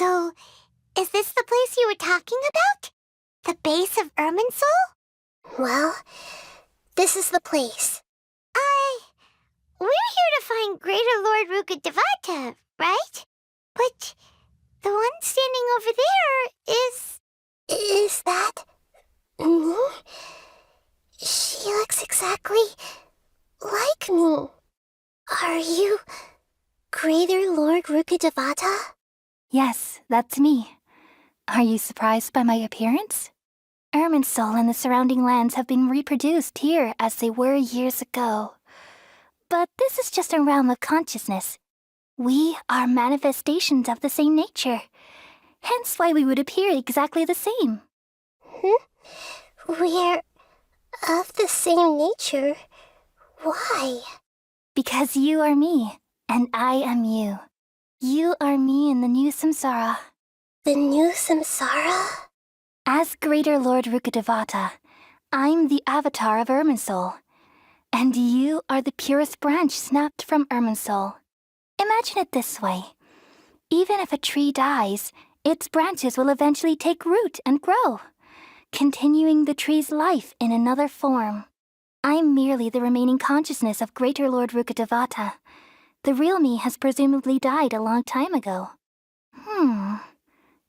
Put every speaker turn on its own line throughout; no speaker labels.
So, is this the place you were talking about? The base of Irminsul?
Well, this is the place.
We're here to find Greater Lord Rukkhadevata, right? But the one standing over there is...
Is that... me? She looks exactly like me. Are you Greater Lord Rukkhadevata?
Yes, that's me. Are you surprised by my appearance? Irminsul and the surrounding lands have been reproduced here as they were years ago. But this is just a realm of consciousness. We are manifestations of the same nature, hence why we would appear exactly the same.
We're of the same nature. Why?
Because you are me, and I am you. You are me in the new samsara.
The new samsara?
As Greater Lord Rukkhadevata, I'm the avatar of Irminsul, and you are the purest branch snapped from Irminsul. Imagine it this way. Even if a tree dies, its branches will eventually take root and grow, continuing the tree's life in another form. I'm merely the remaining consciousness of Greater Lord Rukkhadevata. The real me has presumably died a long time ago.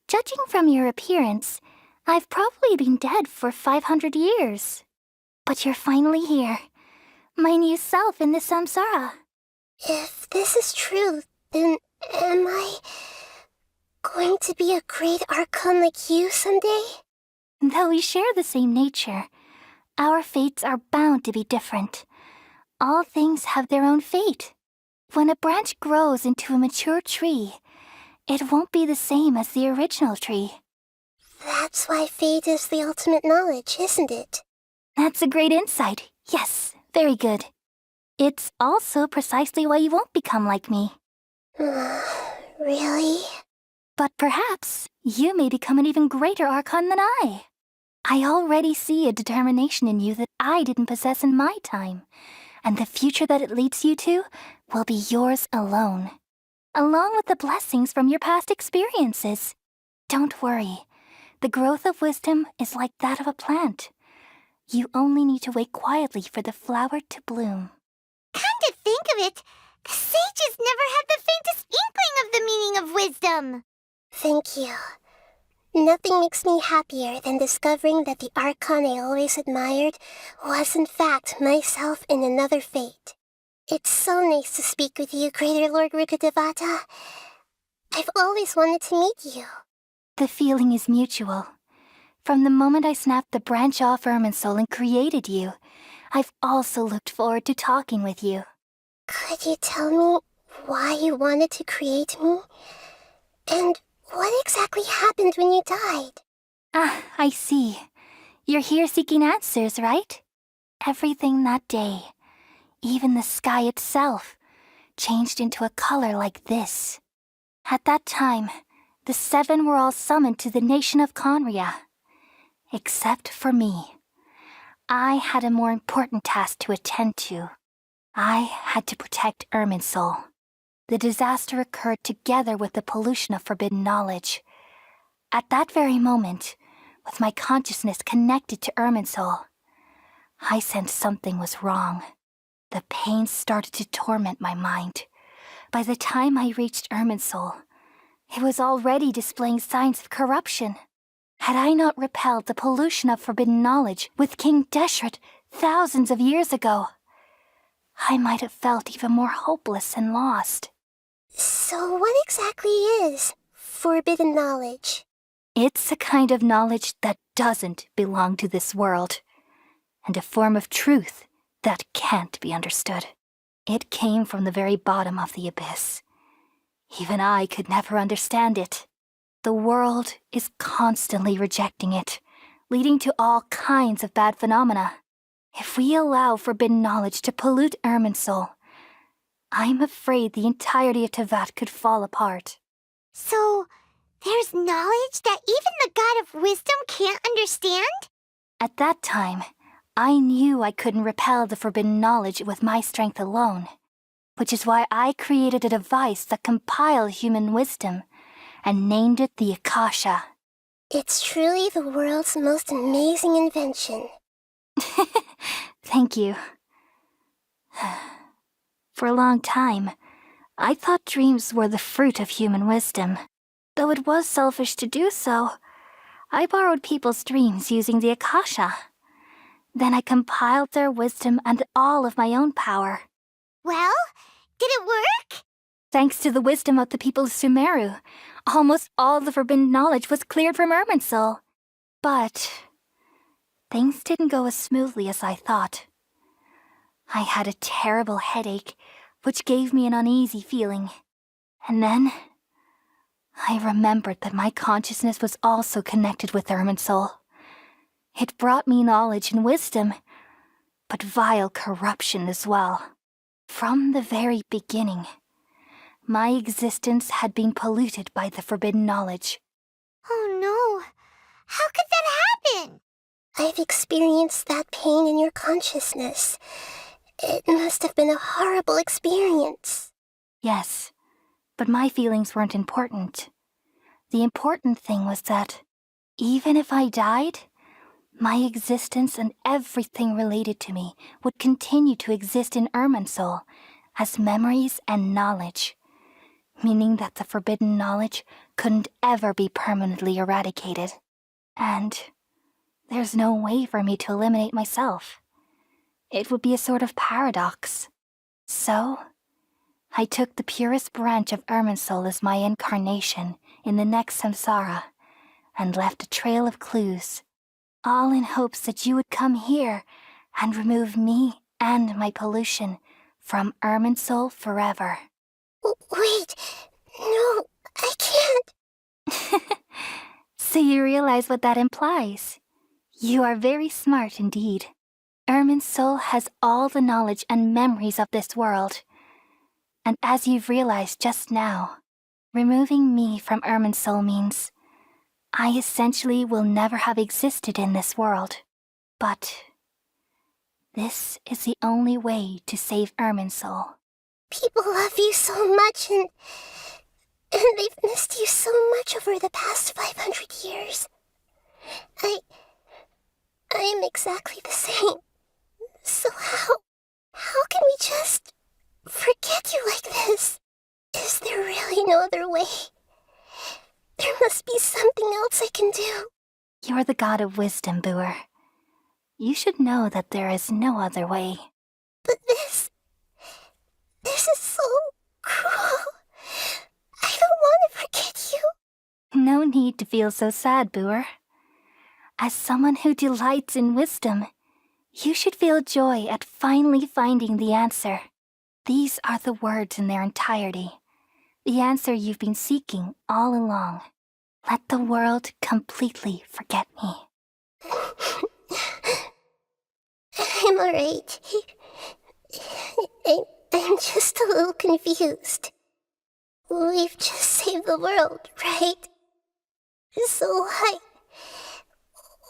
Judging from your appearance, I've probably been dead for 500 years. But you're finally here. My new self in the samsara.
If this is true, then am I going to be a great archon like you someday?
Though we share the same nature, our fates are bound to be different. All things have their own fate. When a branch grows into a mature tree, it won't be the same as the original tree.
That's why fate is the ultimate knowledge, isn't it?
That's a great insight. Yes, very good. It's also precisely why you won't become like me.
Really?
But perhaps you may become an even greater archon than I. I already see a determination in you that I didn't possess in my time, and the future that it leads you to will be yours alone, along with the blessings from your past experiences. Don't worry. The growth of wisdom is like that of a plant. You only need to wait quietly for the flower to bloom.
Come to think of it, the sages never had the faintest inkling of the meaning of wisdom.
Thank you. Nothing makes me happier than discovering that the archon I always admired was in fact myself in another fate. It's so nice to speak with you, Greater Lord Rukkhadevata. I've always wanted to meet you.
The feeling is mutual. From the moment I snapped the branch off Irminsul and created you, I've also looked forward to talking with you.
Could you tell me why you wanted to create me? And what exactly happened when you died?
Ah, I see. You're here seeking answers, right? Everything that day, even the sky itself, changed into a color like this. At that time, the 7 were all summoned to the nation of Conria. Except for me. I had a more important task to attend to. I had to protect Irminsul. The disaster occurred together with the pollution of forbidden knowledge. At that very moment, with my consciousness connected to Irminsul, I sensed something was wrong. The pain started to torment my mind. By the time I reached Irminsul, it was already displaying signs of corruption. Had I not repelled the pollution of forbidden knowledge with King Deshret thousands of years ago, I might have felt even more hopeless and lost.
So what exactly is forbidden knowledge?
It's a kind of knowledge that doesn't belong to this world, and a form of truth that can't be understood. It came from the very bottom of the abyss. Even I could never understand it. The world is constantly rejecting it, leading to all kinds of bad phenomena. If we allow forbidden knowledge to pollute Irminsul, I'm afraid the entirety of Tevat could fall apart.
So, there's knowledge that even the God of wisdom can't understand?
At that time, I knew I couldn't repel the forbidden knowledge with my strength alone, which is why I created a device that compiled human wisdom and named it the Akasha.
It's truly the world's most amazing invention.
Thank you. For a long time, I thought dreams were the fruit of human wisdom. Though it was selfish to do so, I borrowed people's dreams using the Akasha. Then I compiled their wisdom and all of my own power.
Well, did it work?
Thanks to the wisdom of the people of Sumeru, almost all the forbidden knowledge was cleared from Irminsul. But things didn't go as smoothly as I thought. I had a terrible headache, which gave me an uneasy feeling. And then I remembered that my consciousness was also connected with Irminsul. It brought me knowledge and wisdom, but vile corruption as well. From the very beginning, my existence had been polluted by the forbidden knowledge.
Oh no. How could that happen?
I've experienced that pain in your consciousness. It must have been a horrible experience.
Yes, but my feelings weren't important. The important thing was that, even if I died, my existence and everything related to me would continue to exist in Irminsul as memories and knowledge, meaning that the forbidden knowledge couldn't ever be permanently eradicated. And there's no way for me to eliminate myself. It would be a sort of paradox. So, I took the purest branch of Irminsul as my incarnation in the next samsara and left a trail of clues, all in hopes that you would come here and remove me and my pollution from Irminsul forever.
Wait, no, I can't.
So you realize what that implies. You are very smart indeed. Irminsul has all the knowledge and memories of this world. And as you've realized just now, removing me from Irminsul means I essentially will never have existed in this world. But this is the only way to save Irminsul.
People love you so much, and they've missed you so much over the past 500 years. I am exactly the same. So how can we just forget you like this? Is there really no other way? There must be something else I can do.
You're the god of wisdom, Boer. You should know that there is no other way.
But this is so cruel. I don't want to forget you.
No need to feel so sad, Boer. As someone who delights in wisdom, you should feel joy at finally finding the answer. These are the words in their entirety. The answer you've been seeking all along. Let the world completely forget me.
I'm alright. I'm just a little confused. We've just saved the world, right? So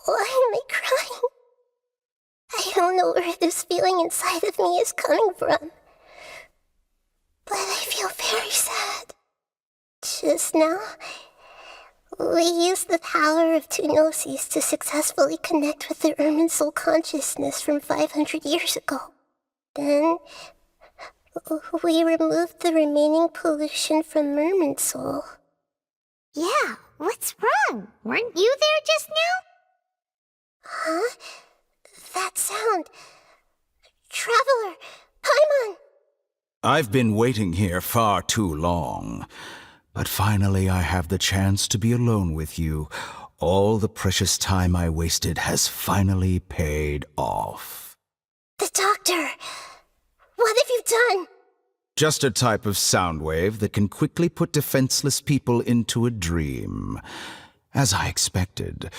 why am I crying? I don't know where this feeling inside of me is coming from, but I feel very sad. Just now, we used the power of two gnosis to successfully connect with the Irminsul consciousness from 500 years ago. Then, we removed the remaining pollution from Irminsul.
Yeah, what's wrong? Weren't you there just now?
Huh? That sound. Traveler! Paimon!
I've been waiting here far too long. But finally I have the chance to be alone with you. All the precious time I wasted has finally paid off.
The doctor! What have you done?
Just a type of sound wave that can quickly put defenseless people into a dream. As I expected,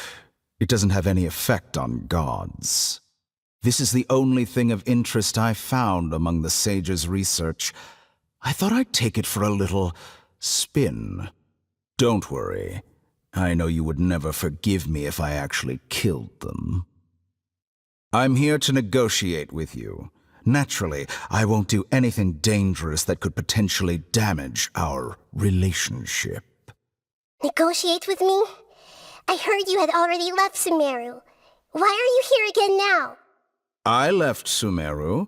it doesn't have any effect on gods. This is the only thing of interest I found among the sage's research. I thought I'd take it for a little spin. Don't worry. I know you would never forgive me if I actually killed them. I'm here to negotiate with you. Naturally, I won't do anything dangerous that could potentially damage our relationship.
Negotiate with me? I heard you had already left Sumeru. Why are you here again now?
I left Sumeru,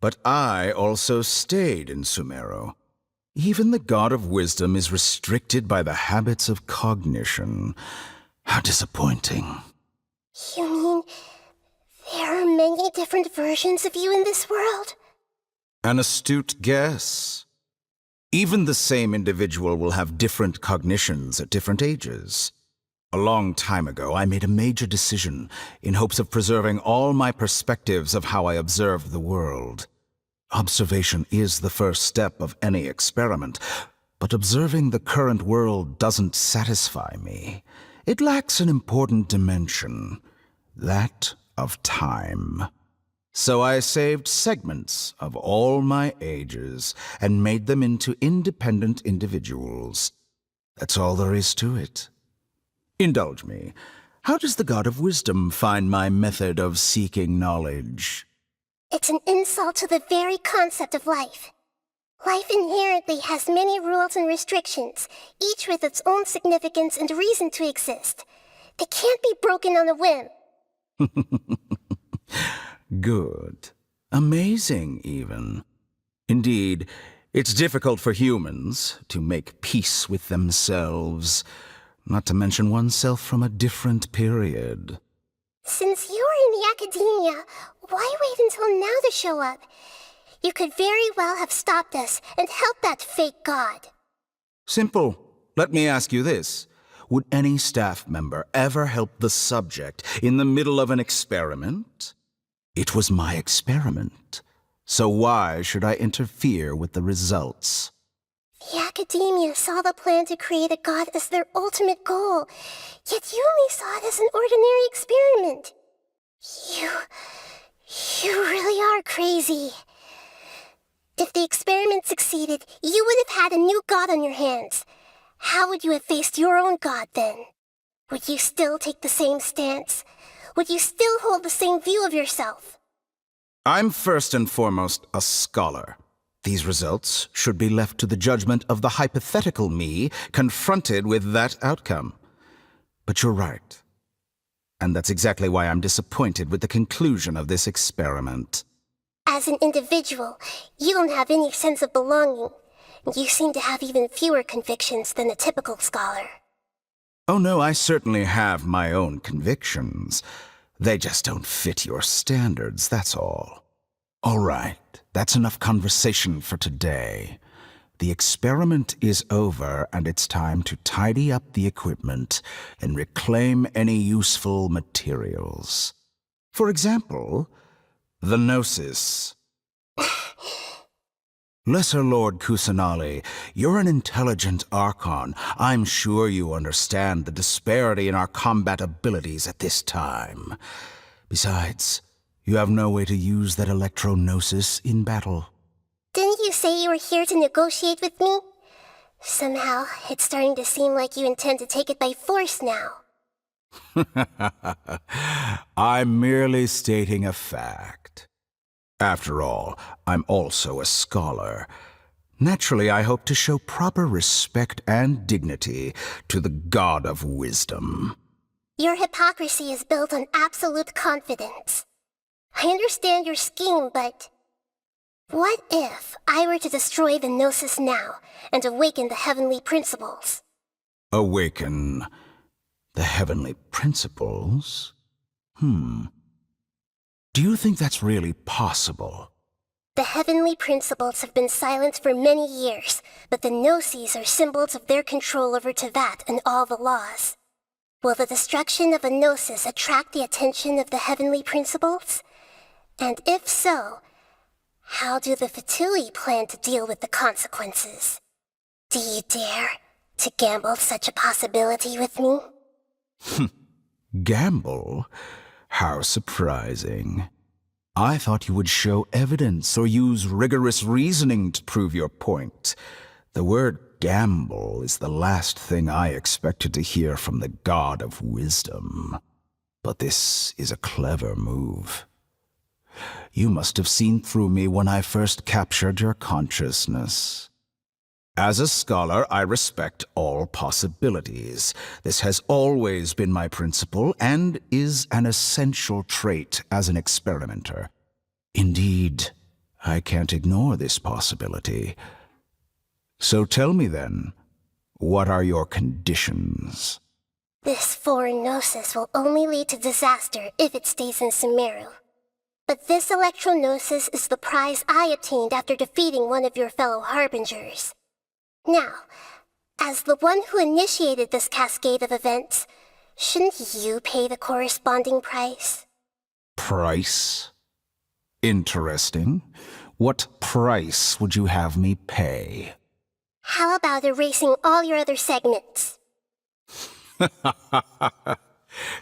but I also stayed in Sumeru. Even the God of Wisdom is restricted by the habits of cognition. How disappointing.
You mean there are many different versions of you in this world?
An astute guess. Even the same individual will have different cognitions at different ages. A long time ago, I made a major decision in hopes of preserving all my perspectives of how I observe the world. Observation is the first step of any experiment, but observing the current world doesn't satisfy me. It lacks an important dimension, that of time. So I saved segments of all my ages and made them into independent individuals. That's all there is to it. Indulge me. How does the God of Wisdom find my method of seeking knowledge?
It's an insult to the very concept of life. Life inherently has many rules and restrictions, each with its own significance and reason to exist. They can't be broken on a whim.
Good. Amazing, even. Indeed, it's difficult for humans to make peace with themselves, not to mention oneself from a different period.
Since you're in the academia, why wait until now to show up? You could very well have stopped us and helped that fake god.
Simple. Let me ask you this. Would any staff member ever help the subject in the middle of an experiment? It was my experiment, so why should I interfere with the results?
The academia saw the plan to create a god as their ultimate goal, yet you only saw it as an ordinary experiment. You really are crazy. If the experiment succeeded, you would have had a new god on your hands. How would you have faced your own god then? Would you still take the same stance? Would you still hold the same view of yourself?
I'm first and foremost a scholar. These results should be left to the judgment of the hypothetical me confronted with that outcome. But you're right. And that's exactly why I'm disappointed with the conclusion of this experiment.
As an individual, you don't have any sense of belonging. You seem to have even fewer convictions than a typical scholar.
Oh no, I certainly have my own convictions. They just don't fit your standards, that's all. All right, that's enough conversation for today. The experiment is over, and it's time to tidy up the equipment and reclaim any useful materials. For example, the Gnosis. Lesser Lord Kusanali, you're an intelligent Archon. I'm sure you understand the disparity in our combat abilities at this time. Besides, you have no way to use that Electro-Gnosis in battle.
Didn't you say you were here to negotiate with me? Somehow, it's starting to seem like you intend to take it by force now.
I'm merely stating a fact. After all, I'm also a scholar. Naturally, I hope to show proper respect and dignity to the God of Wisdom.
Your hypocrisy is built on absolute confidence. I understand your scheme, but what if I were to destroy the Gnosis now and awaken the heavenly principles?
Awaken the heavenly principles? Do you think that's really possible?
The heavenly principles have been silent for many years, but the Gnosis are symbols of their control over Tevat and all the laws. Will the destruction of a Gnosis attract the attention of the heavenly principles? And if so, how do the Fatui plan to deal with the consequences? Do you dare to gamble such a possibility with me?
Gamble? How surprising. I thought you would show evidence or use rigorous reasoning to prove your point. The word gamble is the last thing I expected to hear from the God of Wisdom. But this is a clever move. You must have seen through me when I first captured your consciousness. As a scholar, I respect all possibilities. This has always been my principle and is an essential trait as an experimenter. Indeed, I can't ignore this possibility. So tell me then, what are your conditions?
This foreign gnosis will only lead to disaster if it stays in Sumeru. But this electro-gnosis is the prize I obtained after defeating one of your fellow harbingers. Now, as the one who initiated this cascade of events, shouldn't you pay the corresponding price?
Price? Interesting. What price would you have me pay?
How about erasing all your other segments?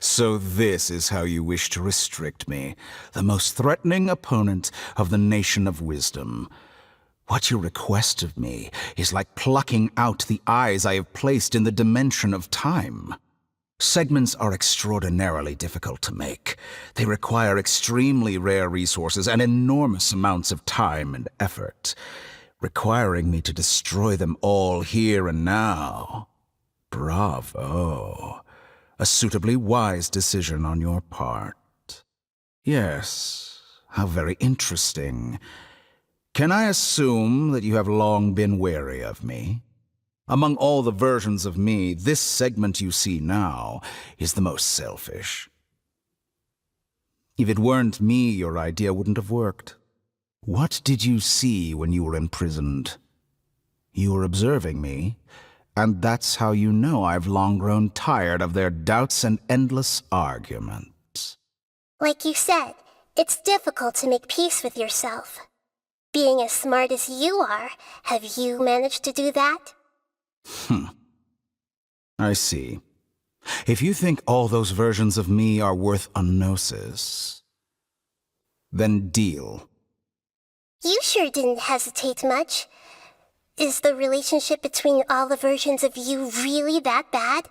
So this is how you wish to restrict me, the most threatening opponent of the Nation of Wisdom. What you request of me is like plucking out the eyes I have placed in the dimension of time. Segments are extraordinarily difficult to make. They require extremely rare resources and enormous amounts of time and effort, requiring me to destroy them all here and now. Bravo. A suitably wise decision on your part. Yes, how very interesting. Can I assume that you have long been wary of me? Among all the versions of me, this segment you see now is the most selfish. If it weren't me, your idea wouldn't have worked. What did you see when you were imprisoned? You were observing me, and that's how you know I've long grown tired of their doubts and endless arguments.
Like you said, it's difficult to make peace with yourself. Being as smart as you are, have you managed to do that?
I see. If you think all those versions of me are worth a gnosis, then deal.
You sure didn't hesitate much. Is the relationship between all the versions of you really that bad?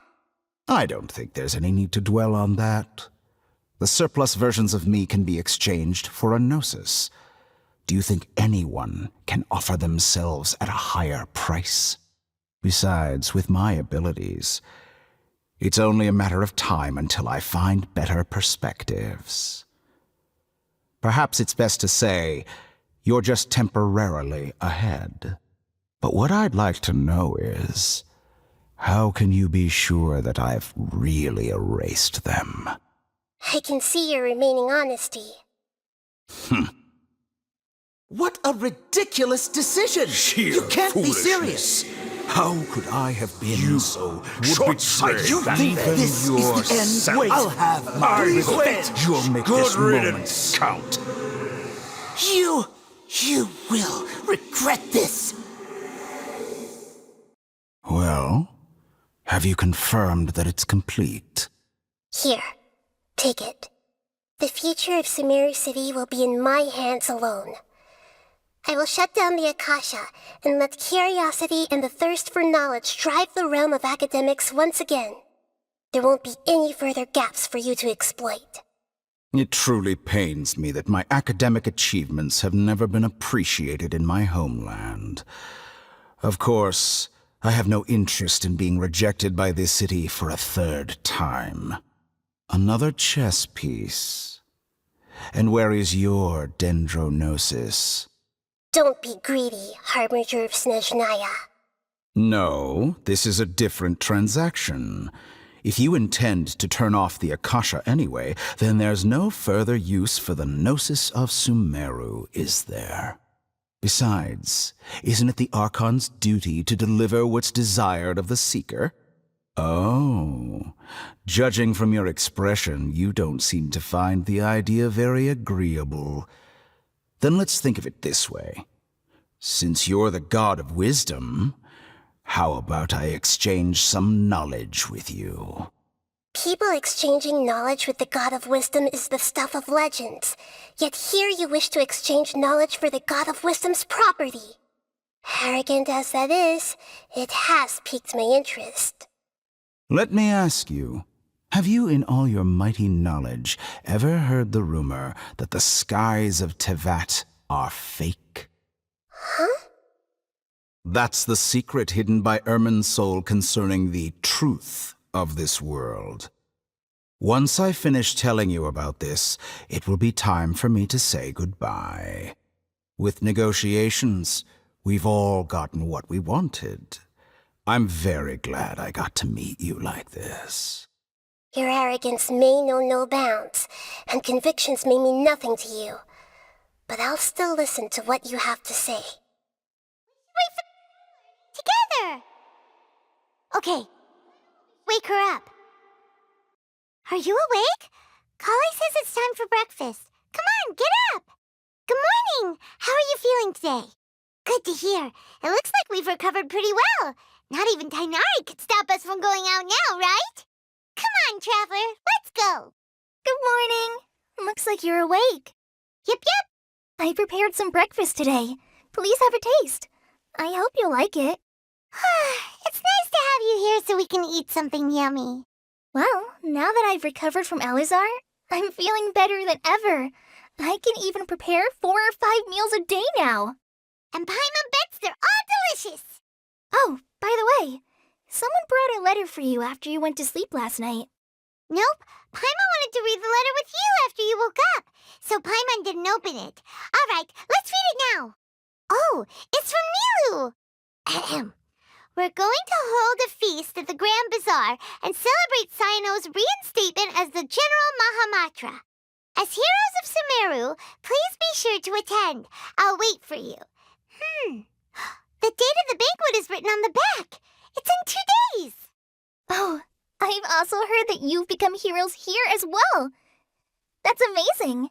I don't think there's any need to dwell on that. The surplus versions of me can be exchanged for a gnosis. Do you think anyone can offer themselves at a higher price? Besides, with my abilities, it's only a matter of time until I find better perspectives. Perhaps it's best to say, you're just temporarily ahead. But what I'd like to know is, how can you be sure that I've really erased them?
I can see your remaining honesty.
What a ridiculous decision! You can't be serious!
How could I have been so short-sighted?
You think this is the end? Wait, I'll have my revenge!
You'll make this moment count.
You will regret this!
Well, have you confirmed that it's complete?
Here, take it. The future of Sumeru City will be in my hands alone. I will shut down the Akasha and let curiosity and the thirst for knowledge drive the realm of academics once again. There won't be any further gaps for you to exploit.
It truly pains me that my academic achievements have never been appreciated in my homeland. Of course, I have no interest in being rejected by this city for a third time. Another chess piece. And where is your dendrognosis?
Don't be greedy, Harbinger of Snezhnaya.
No, this is a different transaction. If you intend to turn off the Akasha anyway, then there's no further use for the Gnosis of Sumeru, is there? Besides, isn't it the Archon's duty to deliver what's desired of the Seeker? Oh, judging from your expression, you don't seem to find the idea very agreeable. Then let's think of it this way. Since you're the god of wisdom, how about I exchange some knowledge with you?
People exchanging knowledge with the God of Wisdom is the stuff of legends. Yet here you wish to exchange knowledge for the God of Wisdom's property. Arrogant as that is, it has piqued my interest.
Let me ask you, have you in all your mighty knowledge ever heard the rumor that the skies of Tevat are fake?
Huh?
That's the secret hidden by Irminsul concerning the truth of this world. Once I finish telling you about this, it will be time for me to say goodbye. With negotiations, we've all gotten what we wanted. I'm very glad I got to meet you like this.
Your arrogance may know no bounds, and convictions may mean nothing to you. But I'll still listen to what you have to say.
Together! Okay, wake her up. Are you awake? Kali says it's time for breakfast. Come on, get up! Good morning! How are you feeling today? Good to hear. It looks like we've recovered pretty well. Not even Tainari could stop us from going out now, right? Come on, Traveler, let's go!
Good morning. Looks like you're awake.
Yep.
I prepared some breakfast today. Please have a taste. I hope you'll like it.
It's nice to have you here so we can eat something yummy.
Well, now that I've recovered from Elazar, I'm feeling better than ever. I can even prepare 4 or 5 meals a day now.
And Paimon bets they're all delicious.
Oh, by the way, someone brought a letter for you after you went to sleep last night.
Nope, Paimon wanted to read the letter with you after you woke up, so Paimon didn't open it. All right, let's read it now. Oh, it's from Nilu. Ahem. We're going to hold a feast at the Grand Bazaar and celebrate Cyano's reinstatement as the General Mahamatra. As heroes of Sumeru, please be sure to attend. I'll wait for you. The date of the banquet is written on the back. It's in 2 days.
Oh, I've also heard that you've become heroes here as well. That's amazing.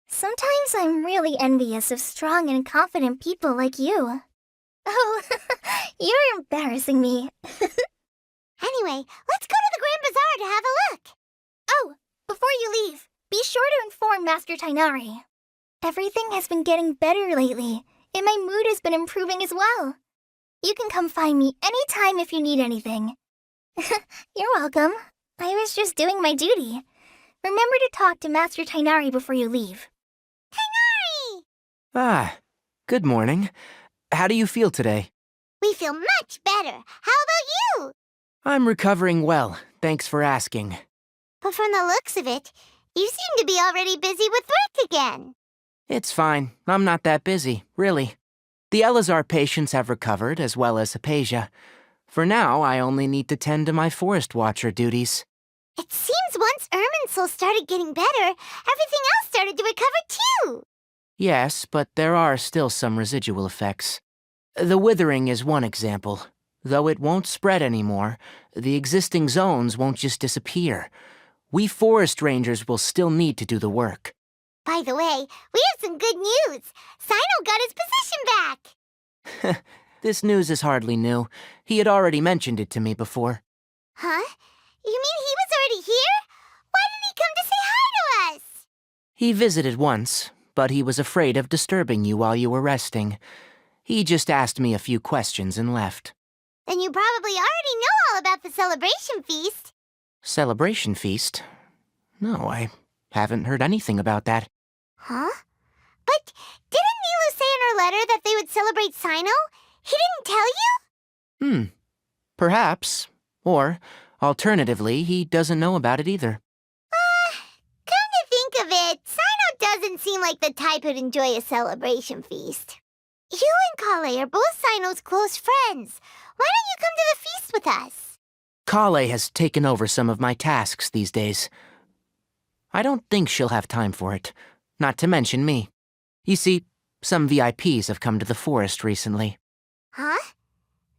Sometimes I'm really envious of strong and confident people like you. Oh, you're embarrassing me.
Anyway, let's go to the Grand Bazaar to have a look.
Oh, before you leave, be sure to inform Master Tainari. Everything has been getting better lately, and my mood has been improving as well. You can come find me anytime if you need anything. You're welcome. I was just doing my duty. Remember to talk to Master Tainari before you leave.
Tainari!
Ah, good morning. How do you feel today?
We feel much better. How about you?
I'm recovering well, thanks for asking.
But from the looks of it, you seem to be already busy with work again.
It's fine, I'm not that busy, really. The Elazar patients have recovered, as well as Hypatia. For now, I only need to tend to my Forest Watcher duties.
It seems once Irminsul started getting better, everything else started to recover too.
Yes, but there are still some residual effects. The withering is one example. Though it won't spread anymore, the existing zones won't just disappear. We forest rangers will still need to do the work.
By the way, we have some good news. Sino got his position back.
This news is hardly new. He had already mentioned it to me before.
Huh? You mean he was already here? Why didn't he come to say hi to us?
He visited once, but he was afraid of disturbing you while you were resting. He just asked me a few questions and left.
Then you probably already know all about the celebration feast.
Celebration feast? No, I haven't heard anything about that.
Huh? But didn't Nilu say in her letter that they would celebrate Sino? He didn't tell you?
Perhaps. Or, alternatively, he doesn't know about it either.
Come to think of it, Sino doesn't seem like the type who'd enjoy a celebration feast. You and Kale are both Sino's close friends. Why don't you come to the feast with us?
Kale has taken over some of my tasks these days. I don't think she'll have time for it, not to mention me. You see, some VIPs have come to the forest recently.
Huh?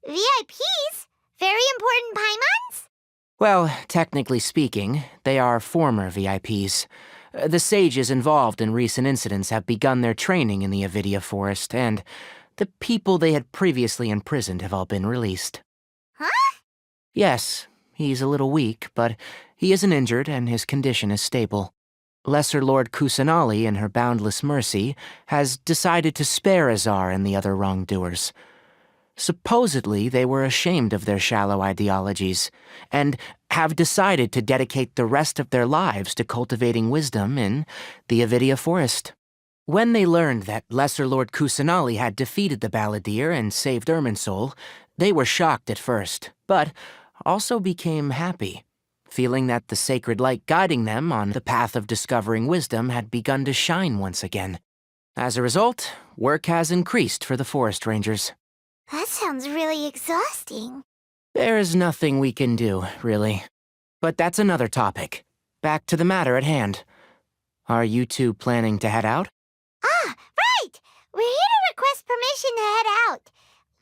VIPs? Very important Paimons?
Well, technically speaking, they are former VIPs. The sages involved in recent incidents have begun their training in the Avidia Forest, and the people they had previously imprisoned have all been released.
Huh?
Yes, he's a little weak, but he isn't injured and his condition is stable. Lesser Lord Kusanali, in her boundless mercy, has decided to spare Azar and the other wrongdoers. Supposedly, they were ashamed of their shallow ideologies, and have decided to dedicate the rest of their lives to cultivating wisdom in the Avidia Forest. When they learned that Lesser Lord Kusanali had defeated the Balladeer and saved Irminsul, they were shocked at first, but also became happy, feeling that the sacred light guiding them on the path of discovering wisdom had begun to shine once again. As a result, work has increased for the forest rangers.
That sounds really exhausting.
There is nothing we can do, really. But that's another topic. Back to the matter at hand. Are you two planning to head out?
Ah, right! We're here to request permission to head out.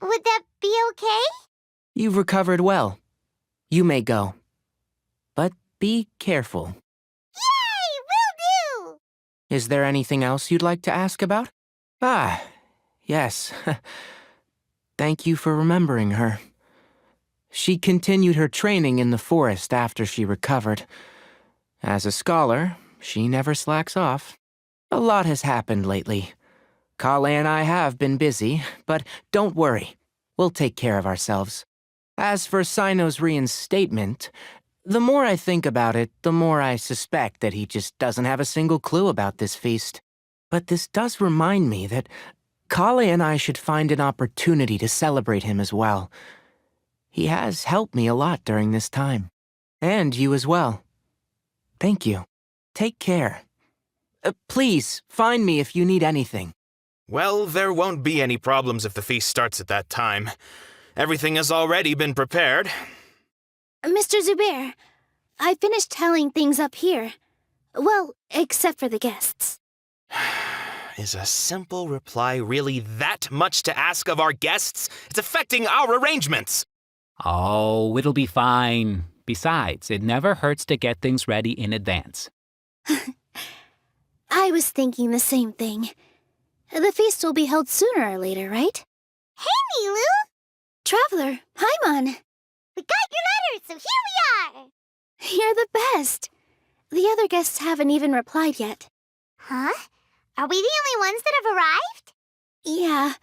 Would that be okay?
You've recovered well. You may go. But be careful.
Yay! Will do!
Is there anything else you'd like to ask about? Ah, yes. Thank you for remembering her. She continued her training in the forest after she recovered. As a scholar, she never slacks off. A lot has happened lately. Kale and I have been busy, but don't worry. We'll take care of ourselves. As for Sino's reinstatement, the more I think about it, the more I suspect that he just doesn't have a single clue about this feast. But this does remind me that Kale and I should find an opportunity to celebrate him as well. He has helped me a lot during this time. And you as well. Thank you. Take care. Please, find me if you need anything.
Well, there won't be any problems if the feast starts at that time. Everything has already been prepared.
Mr. Zubair, I finished tallying things up here. Well, except for the guests.
Is a simple reply really that much to ask of our guests? It's affecting our arrangements.
Oh, it'll be fine. Besides, it never hurts to get things ready in advance.
I was thinking the same thing. The feast will be held sooner or later, right?
Hey, Nilu!
Traveler, Paimon!
We got your letter, so here we are!
You're the best! The other guests haven't even replied yet.
Huh? Are we the only ones that have arrived?
Yeah,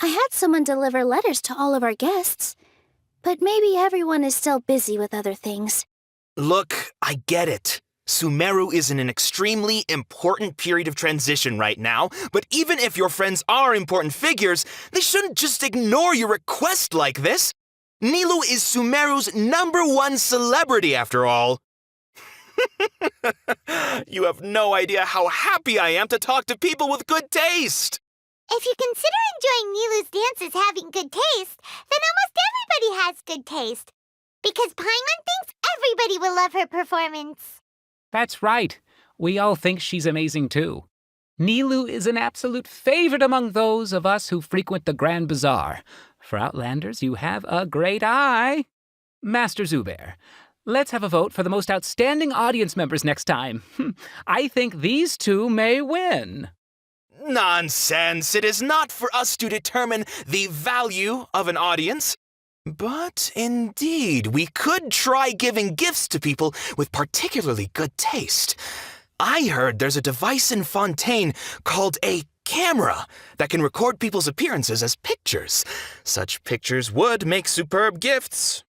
I had someone deliver letters to all of our guests. But maybe everyone is still busy with other things.
Look, I get it. Sumeru is in an extremely important period of transition right now, but even if your friends are important figures, they shouldn't just ignore your request like this. Nilu is Sumeru's #1 celebrity after all. You have no idea how happy I am to talk to people with good taste.
If you consider enjoying Nilu's dances having good taste, then almost everybody has good taste. Because Paimon thinks everybody will love her performance.
That's right. We all think she's amazing too. Nilu is an absolute favorite among those of us who frequent the Grand Bazaar. For Outlanders, you have a great eye. Master Zubair, let's have a vote for the most outstanding audience members next time. I think these two may win.
Nonsense! It is not for us to determine the value of an audience. But indeed, we could try giving gifts to people with particularly good taste. I heard there's a device in Fontaine called a camera that can record people's appearances as pictures. Such pictures would make superb gifts.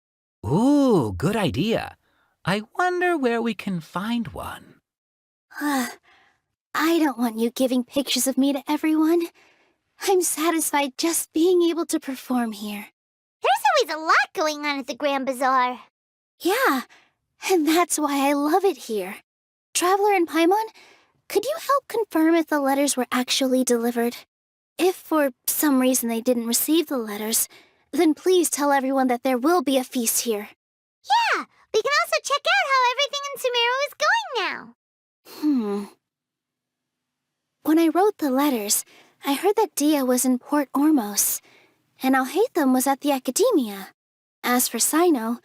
Ooh, good idea. I wonder where we can find one.
I don't want you giving pictures of me to everyone. I'm satisfied just being able to perform here.
There's always a lot going on at the Grand Bazaar.
Yeah, and that's why I love it here. Traveler and Paimon, could you help confirm if the letters were actually delivered? If for some reason they didn't receive the letters, then please tell everyone that there will be a feast here.
Yeah, we can also check out how everything in Sumeru is going now.
When I wrote the letters, I heard that Dia was in Port Ormos, and Alhaitham was at the Academia. As for Sino,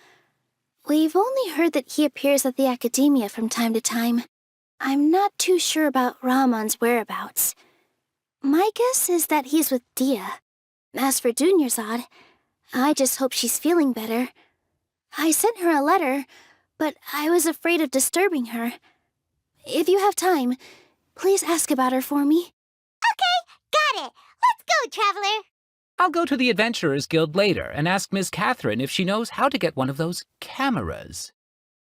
we've only heard that he appears at the Academia from time to time. I'm not too sure about Ramon's whereabouts. My guess is that he's with Dia. As for Dunyarzad, I just hope she's feeling better. I sent her a letter, but I was afraid of disturbing her. If you have time, please ask about her for me.
Okay, got it. Let's go, Traveler.
I'll go to the Adventurers Guild later and ask Miss Catherine if she knows how to get one of those cameras.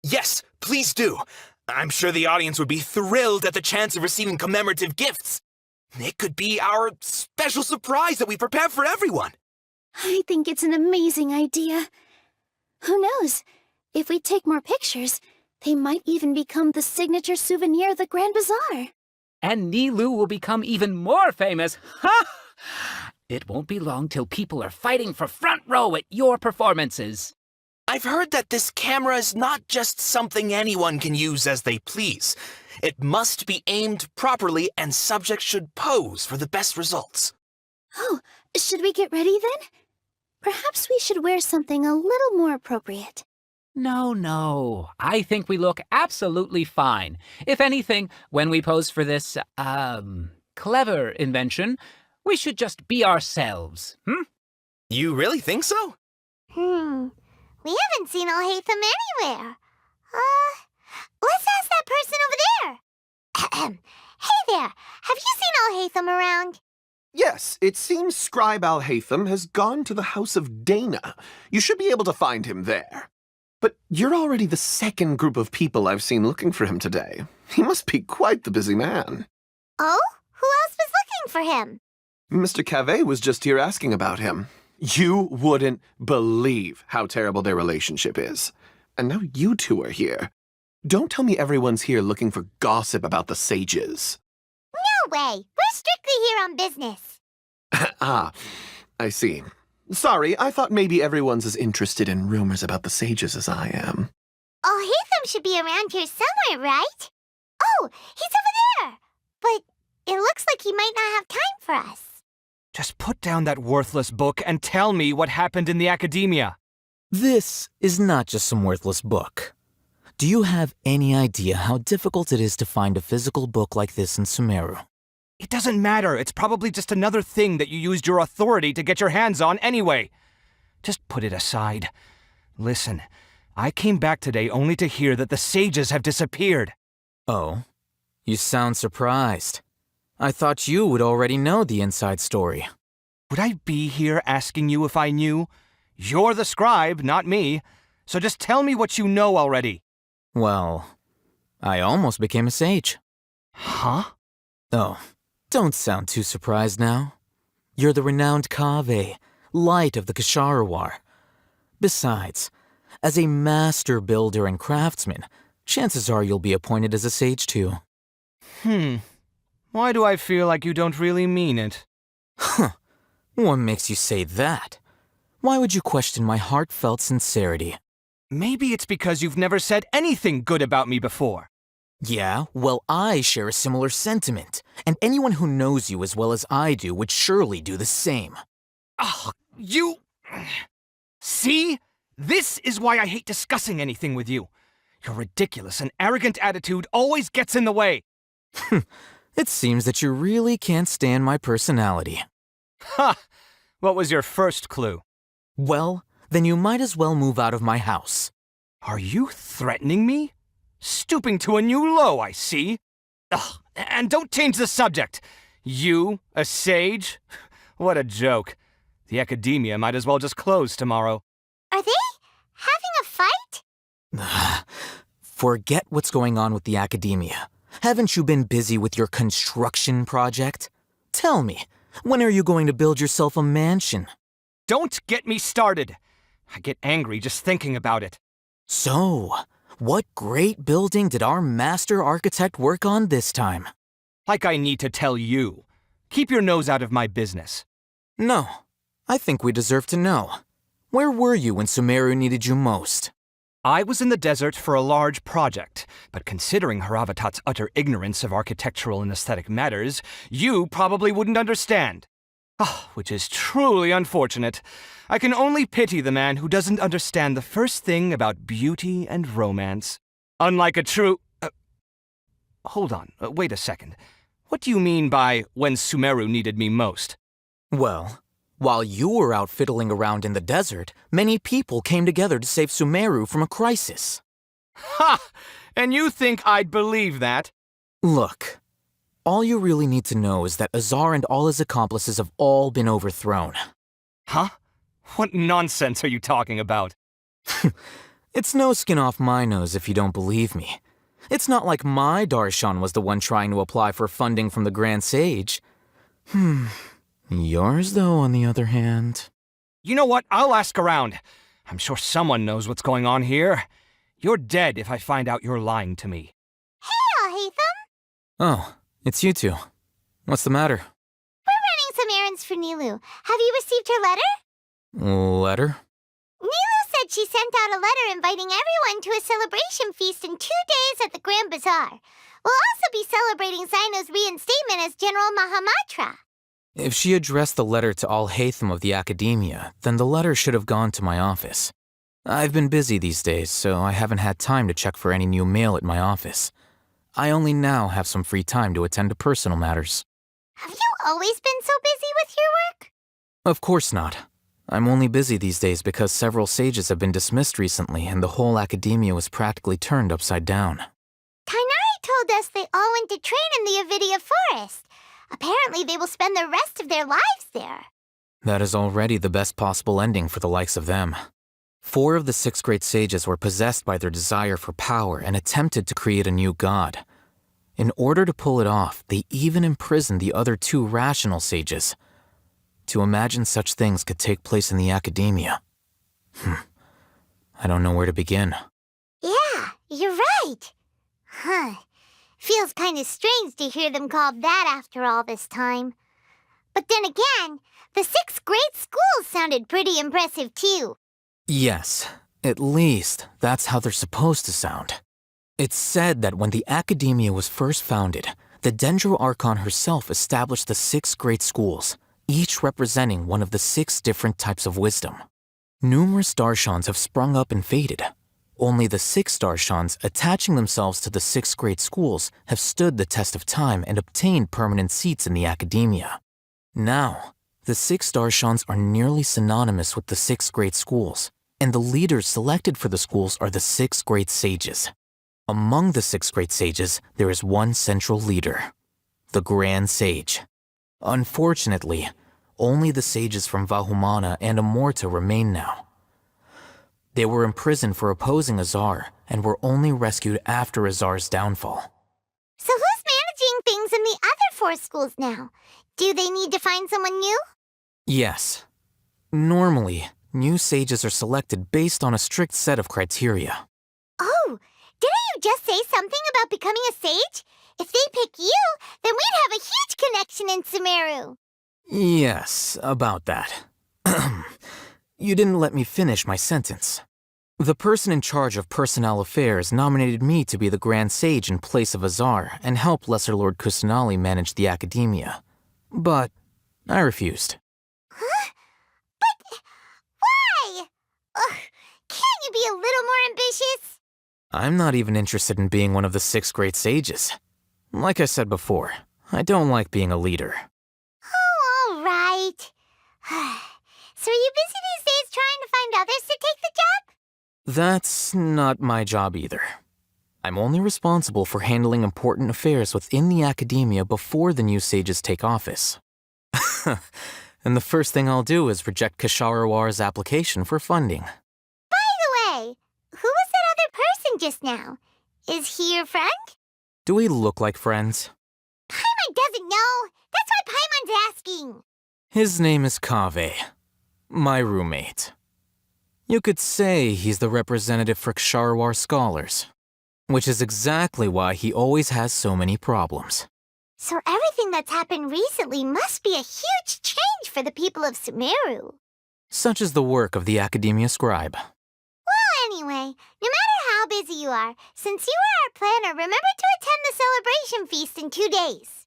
Yes, please do. I'm sure the audience would be thrilled at the chance of receiving commemorative gifts. It could be our special surprise that we prepared for everyone.
I think it's an amazing idea. Who knows? If we take more pictures, they might even become the signature souvenir of the Grand Bazaar.
And Nilu will become even more famous. Ha! It won't be long till people are fighting for front row at your performances.
I've heard that this camera is not just something anyone can use as they please. It must be aimed properly and subjects should pose for the best results.
Oh, should we get ready then? Perhaps we should wear something a little more appropriate.
No. I think we look absolutely fine. If anything, when we pose for this, clever invention, we should just be ourselves,
You really think so?
We haven't seen Alhaitham anywhere. Let's ask that person over there. Hey there, have you seen Alhaitham around?
Yes, it seems Scribe Alhaitham has gone to the House of Dana. You should be able to find him there. But you're already the second group of people I've seen looking for him today. He must be quite the busy man.
Oh? Who else was looking for him?
Mr. Cave was just here asking about him. You wouldn't believe how terrible their relationship is. And now you two are here. Don't tell me everyone's here looking for gossip about the sages.
No way. We're strictly here on business.
Ah, I see. Sorry, I thought maybe everyone's as interested in rumors about the sages as I am.
Alhaitham should be around here somewhere, right? Oh, he's over there. But it looks like he might not have time for us.
Just put down that worthless book and tell me what happened in the academia.
This is not just some worthless book. Do you have any idea how difficult it is to find a physical book like this in Sumeru?
It doesn't matter. It's probably just another thing that you used your authority to get your hands on anyway. Just put it aside. Listen, I came back today only to hear that the sages have disappeared.
Oh, you sound surprised. I thought you would already know the inside story.
Would I be here asking you if I knew? You're the scribe, not me. So just tell me what you know already.
Well, I almost became a sage.
Huh?
Oh, don't sound too surprised now. You're the renowned Kaveh, light of the Ksharawar. Besides, as a master builder and craftsman, chances are you'll be appointed as a sage too.
Why do I feel like you don't really mean it?
Huh. What makes you say that? Why would you question my heartfelt sincerity?
Maybe it's because you've never said anything good about me before.
Yeah, well, I share a similar sentiment, and anyone who knows you as well as I do would surely do the same.
Oh, you... See? This is why I hate discussing anything with you. Your ridiculous and arrogant attitude always gets in the way.
It seems that you really can't stand my personality.
Ha! What was your first clue?
Well, then you might as well move out of my house.
Are you threatening me? Stooping to a new low, I see. Ugh, and don't change the subject. You, a sage? What a joke. The academia might as well just close tomorrow.
Are they having a fight?
Forget what's going on with the academia. Haven't you been busy with your construction project? Tell me, when are you going to build yourself a mansion?
Don't get me started. I get angry just thinking about it.
So, what great building did our master architect work on this time?
Like I need to tell you. Keep your nose out of my business.
No, I think we deserve to know. Where were you when Sumeru needed you most?
I was in the desert for a large project, but considering Haravatat's utter ignorance of architectural and aesthetic matters, you probably wouldn't understand. Which is truly unfortunate. I can only pity the man who doesn't understand the first thing about beauty and romance. Unlike a true... hold on, wait a second. What do you mean by when Sumeru needed me most?
Well, while you were out fiddling around in the desert, many people came together to save Sumeru from a crisis.
Ha! And you think I'd believe that?
Look, all you really need to know is that Azar and all his accomplices have all been overthrown.
Huh? What nonsense are you talking about?
It's no skin off my nose if you don't believe me. It's not like my Darshan was the one trying to apply for funding from the Grand Sage. Yours, though, on the other hand.
You know what? I'll ask around. I'm sure someone knows what's going on here. You're dead if I find out you're lying to me.
Hey, Haytham.
Oh, it's you two. What's the matter?
We're running some errands for Nilu. Have you received her letter?
Letter?
Nilu said she sent out a letter inviting everyone to a celebration feast in 2 days at the Grand Bazaar. We'll also be celebrating Zino's reinstatement as General Mahamatra.
If she addressed the letter to all Haytham of the Academia, then the letter should have gone to my office. I've been busy these days, so I haven't had time to check for any new mail at my office. I only now have some free time to attend to personal matters.
Have you always been so busy with your work?
Of course not. I'm only busy these days because several sages have been dismissed recently and the whole Academia was practically turned upside down.
Tainari told us they all went to train in the Avidia Forest. Apparently they will spend the rest of their lives there.
That is already the best possible ending for the likes of them. 4 of the 6 great sages were possessed by their desire for power and attempted to create a new god. In order to pull it off, they even imprisoned the other 2 rational sages. To imagine such things could take place in the Academia. I don't know where to begin.
Yeah, you're right. Feels kind of strange to hear them called that after all this time. But then again, the 6 great schools sounded pretty impressive too.
Yes, at least that's how they're supposed to sound. It's said that when the Academia was first founded, the Dendro Archon herself established the 6 great schools, each representing one of the 6 different types of wisdom. Numerous Darshans have sprung up and faded. Only the 6 Darshans attaching themselves to the 6 great schools have stood the test of time and obtained permanent seats in the Academia. Now, the 6 Darshans are nearly synonymous with the 6 great schools, and the leaders selected for the schools are the 6 great sages. Among the 6 great sages, there is one central leader, the Grand Sage. Unfortunately, only the sages from Vahumana and Amorta remain now. They were imprisoned for opposing Azar and were only rescued after Azar's downfall.
So who's managing things in the other 4 schools now? Do they need to find someone new?
Yes. Normally, new sages are selected based on a strict set of criteria.
Oh, didn't you just say something about becoming a sage? If they pick you, then we'd have a huge connection in Sumeru.
Yes, about that. You didn't let me finish my sentence. The person in charge of personnel affairs nominated me to be the Grand Sage in place of Azar and help Lesser Lord Kusanali manage the Academia. But I refused.
Huh? But why? Can't you be a little more ambitious?
I'm not even interested in being one of the 6 great sages. Like I said before, I don't like being a leader.
Oh, all right. So are you busy these days trying to find others to take the job?
That's not my job either. I'm only responsible for handling important affairs within the Academia before the new sages take office. And the first thing I'll do is reject Kasharawar's application for funding.
By the way, who was that other person just now? Is he your friend?
Do we look like friends?
Paimon doesn't know. That's why Paimon's asking.
His name is Kaveh, my roommate. You could say he's the representative for Ksharawar scholars, which is exactly why he always has so many problems.
So everything that's happened recently must be a huge change for the people of Sumeru.
Such is the work of the Academia Scribe.
Well, anyway, no matter how busy you are, since you are our planner, remember to attend the celebration feast in 2 days.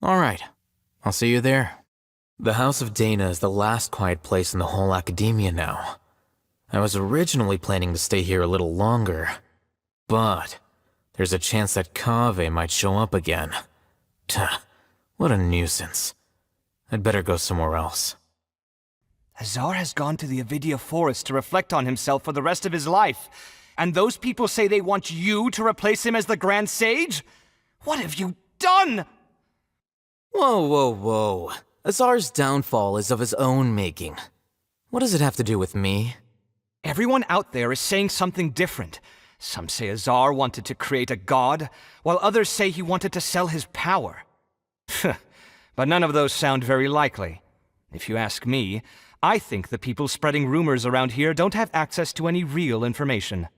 All right, I'll see you there. The House of Dana is the last quiet place in the whole Academia now. I was originally planning to stay here a little longer, but there's a chance that Kaveh might show up again. Tuh, what a nuisance. I'd better go somewhere else.
Azar has gone to the Avidia Forest to reflect on himself for the rest of his life. And those people say they want you to replace him as the Grand Sage? What have you done?
Whoa, whoa, whoa. Azar's downfall is of his own making. What does it have to do with me?
Everyone out there is saying something different. Some say Azar wanted to create a god, while others say he wanted to sell his power. but none of those sound very likely. If you ask me, I think the people spreading rumors around here don't have access to any real information.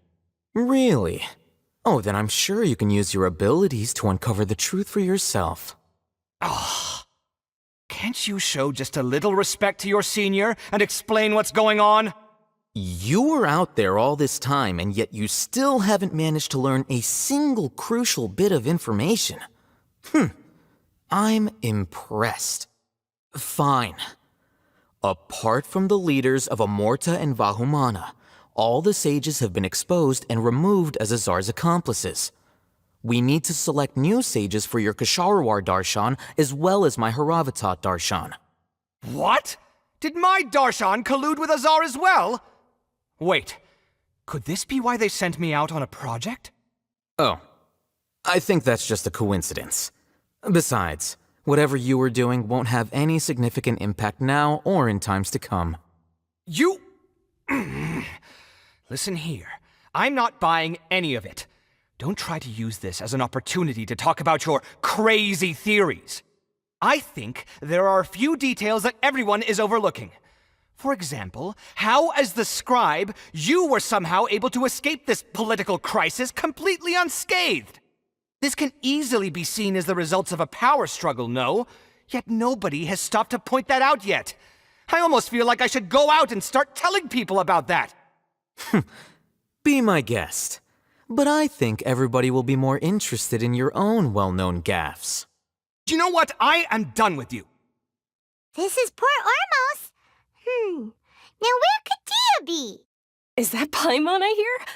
Really? Oh, then I'm sure you can use your abilities to uncover the truth for yourself.
Can't you show just a little respect to your senior and explain what's going on?
You were out there all this time, and yet you still haven't managed to learn a single crucial bit of information. I'm impressed. Fine. Apart from the leaders of Amorta and Vahumana, all the sages have been exposed and removed as Azar's accomplices. We need to select new sages for your Kshahrewar Darshan as well as my Haravatat Darshan.
What? Did my Darshan collude with Azar as well? Wait, could this be why they sent me out on a project?
Oh, I think that's just a coincidence. Besides, whatever you were doing won't have any significant impact now or in times to come.
You... Listen here, I'm not buying any of it. Don't try to use this as an opportunity to talk about your crazy theories. I think there are a few details that everyone is overlooking. For example, how as the scribe, you were somehow able to escape this political crisis completely unscathed. This can easily be seen as the results of a power struggle, no? Yet nobody has stopped to point that out yet. I almost feel like I should go out and start telling people about that.
Be my guest. But I think everybody will be more interested in your own well-known gaffes.
Do you know what? I am done with you.
This is Port Ormos. Now where could Dia be?
Is that Paimon I hear?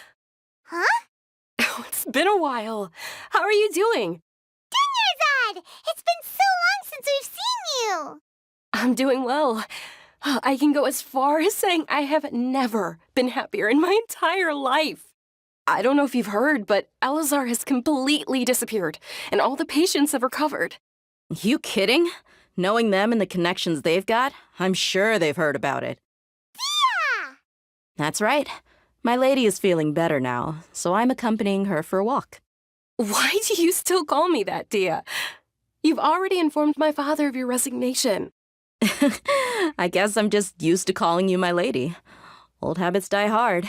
Huh?
Oh, it's been a while. How are you doing?
Dunyarzad! It's been so long since we've seen you!
I'm doing well. I can go as far as saying I have never been happier in my entire life. I don't know if you've heard, but Elazar has completely disappeared, and all the patients have recovered.
You kidding? Knowing them and the connections they've got, I'm sure they've heard about it.
Dia!
That's right. My lady is feeling better now, so I'm accompanying her for a walk.
Why do you still call me that, Dia? You've already informed my father of your resignation.
I guess I'm just used to calling you my lady. Old habits die hard.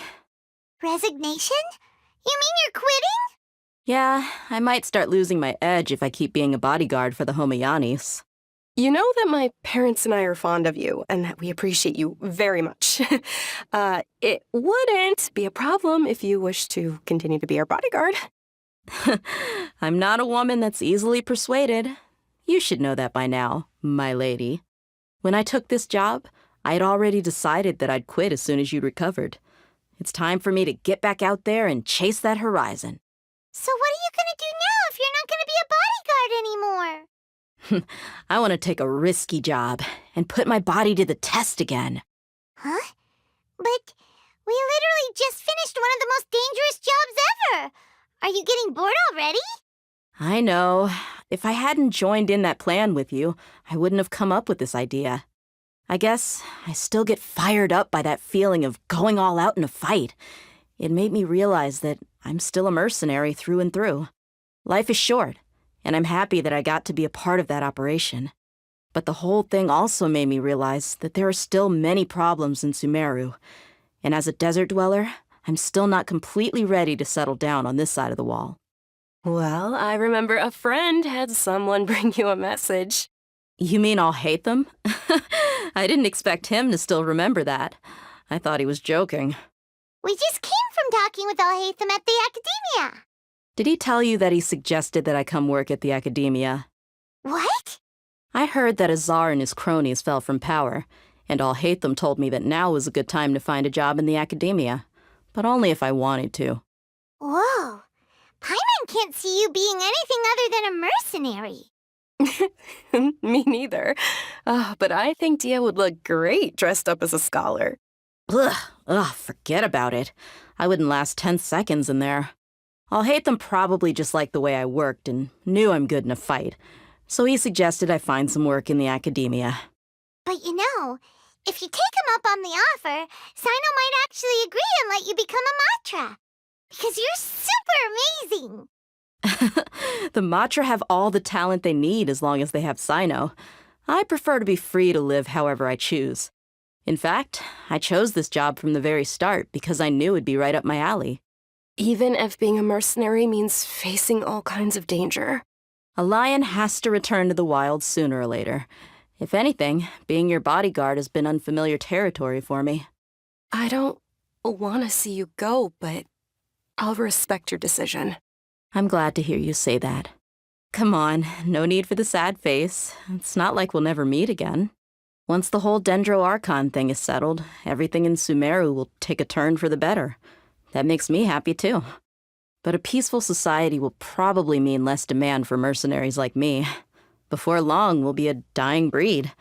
Resignation? You mean you're quitting?
Yeah, I might start losing my edge if I keep being a bodyguard for the Homayanis.
You know that my parents and I are fond of you, and that we appreciate you very much. It wouldn't be a problem if you wish to continue to be our bodyguard.
I'm not a woman that's easily persuaded. You should know that by now, my lady. When I took this job, I had already decided that I'd quit as soon as you'd recovered. It's time for me to get back out there and chase that horizon.
So what are you gonna do now if you're not gonna be a bodyguard anymore?
I want to take a risky job and put my body to the test again.
Huh? But we literally just finished one of the most dangerous jobs ever. Are you getting bored already?
I know. If I hadn't joined in that plan with you, I wouldn't have come up with this idea. I guess I still get fired up by that feeling of going all out in a fight. It made me realize that I'm still a mercenary through and through. Life is short, and I'm happy that I got to be a part of that operation. But the whole thing also made me realize that there are still many problems in Sumeru, and as a desert dweller, I'm still not completely ready to settle down on this side of the wall.
Well, I remember a friend had someone bring you a message.
You mean I'll hate them? I didn't expect him to still remember that. I thought he was joking.
We just came from talking with Alhaitham at the academia.
Did he tell you that he suggested that I come work at the academia?
What?
I heard that Azar and his cronies fell from power, and Alhaitham told me that now was a good time to find a job in the academia, but only if I wanted to.
Whoa. Paimon can't see you being anything other than a mercenary.
Me neither. But I think Dia would look great dressed up as a scholar.
Ugh, forget about it. I wouldn't last 10 seconds in there. Alhaitham probably just liked the way I worked and knew I'm good in a fight, so he suggested I find some work in the academia.
But you know, if you take him up on the offer, Sino might actually agree and let you become a Matra. Because you're super amazing.
The Matra have all the talent they need as long as they have Sino. I prefer to be free to live however I choose. In fact, I chose this job from the very start because I knew it'd be right up my alley.
Even if being a mercenary means facing all kinds of danger.
A lion has to return to the wild sooner or later. If anything, being your bodyguard has been unfamiliar territory for me.
I don't want to see you go, but I'll respect your decision.
I'm glad to hear you say that. Come on, no need for the sad face. It's not like we'll never meet again. Once the whole Dendro Archon thing is settled, everything in Sumeru will take a turn for the better. That makes me happy too. But a peaceful society will probably mean less demand for mercenaries like me. Before long, we'll be a dying breed.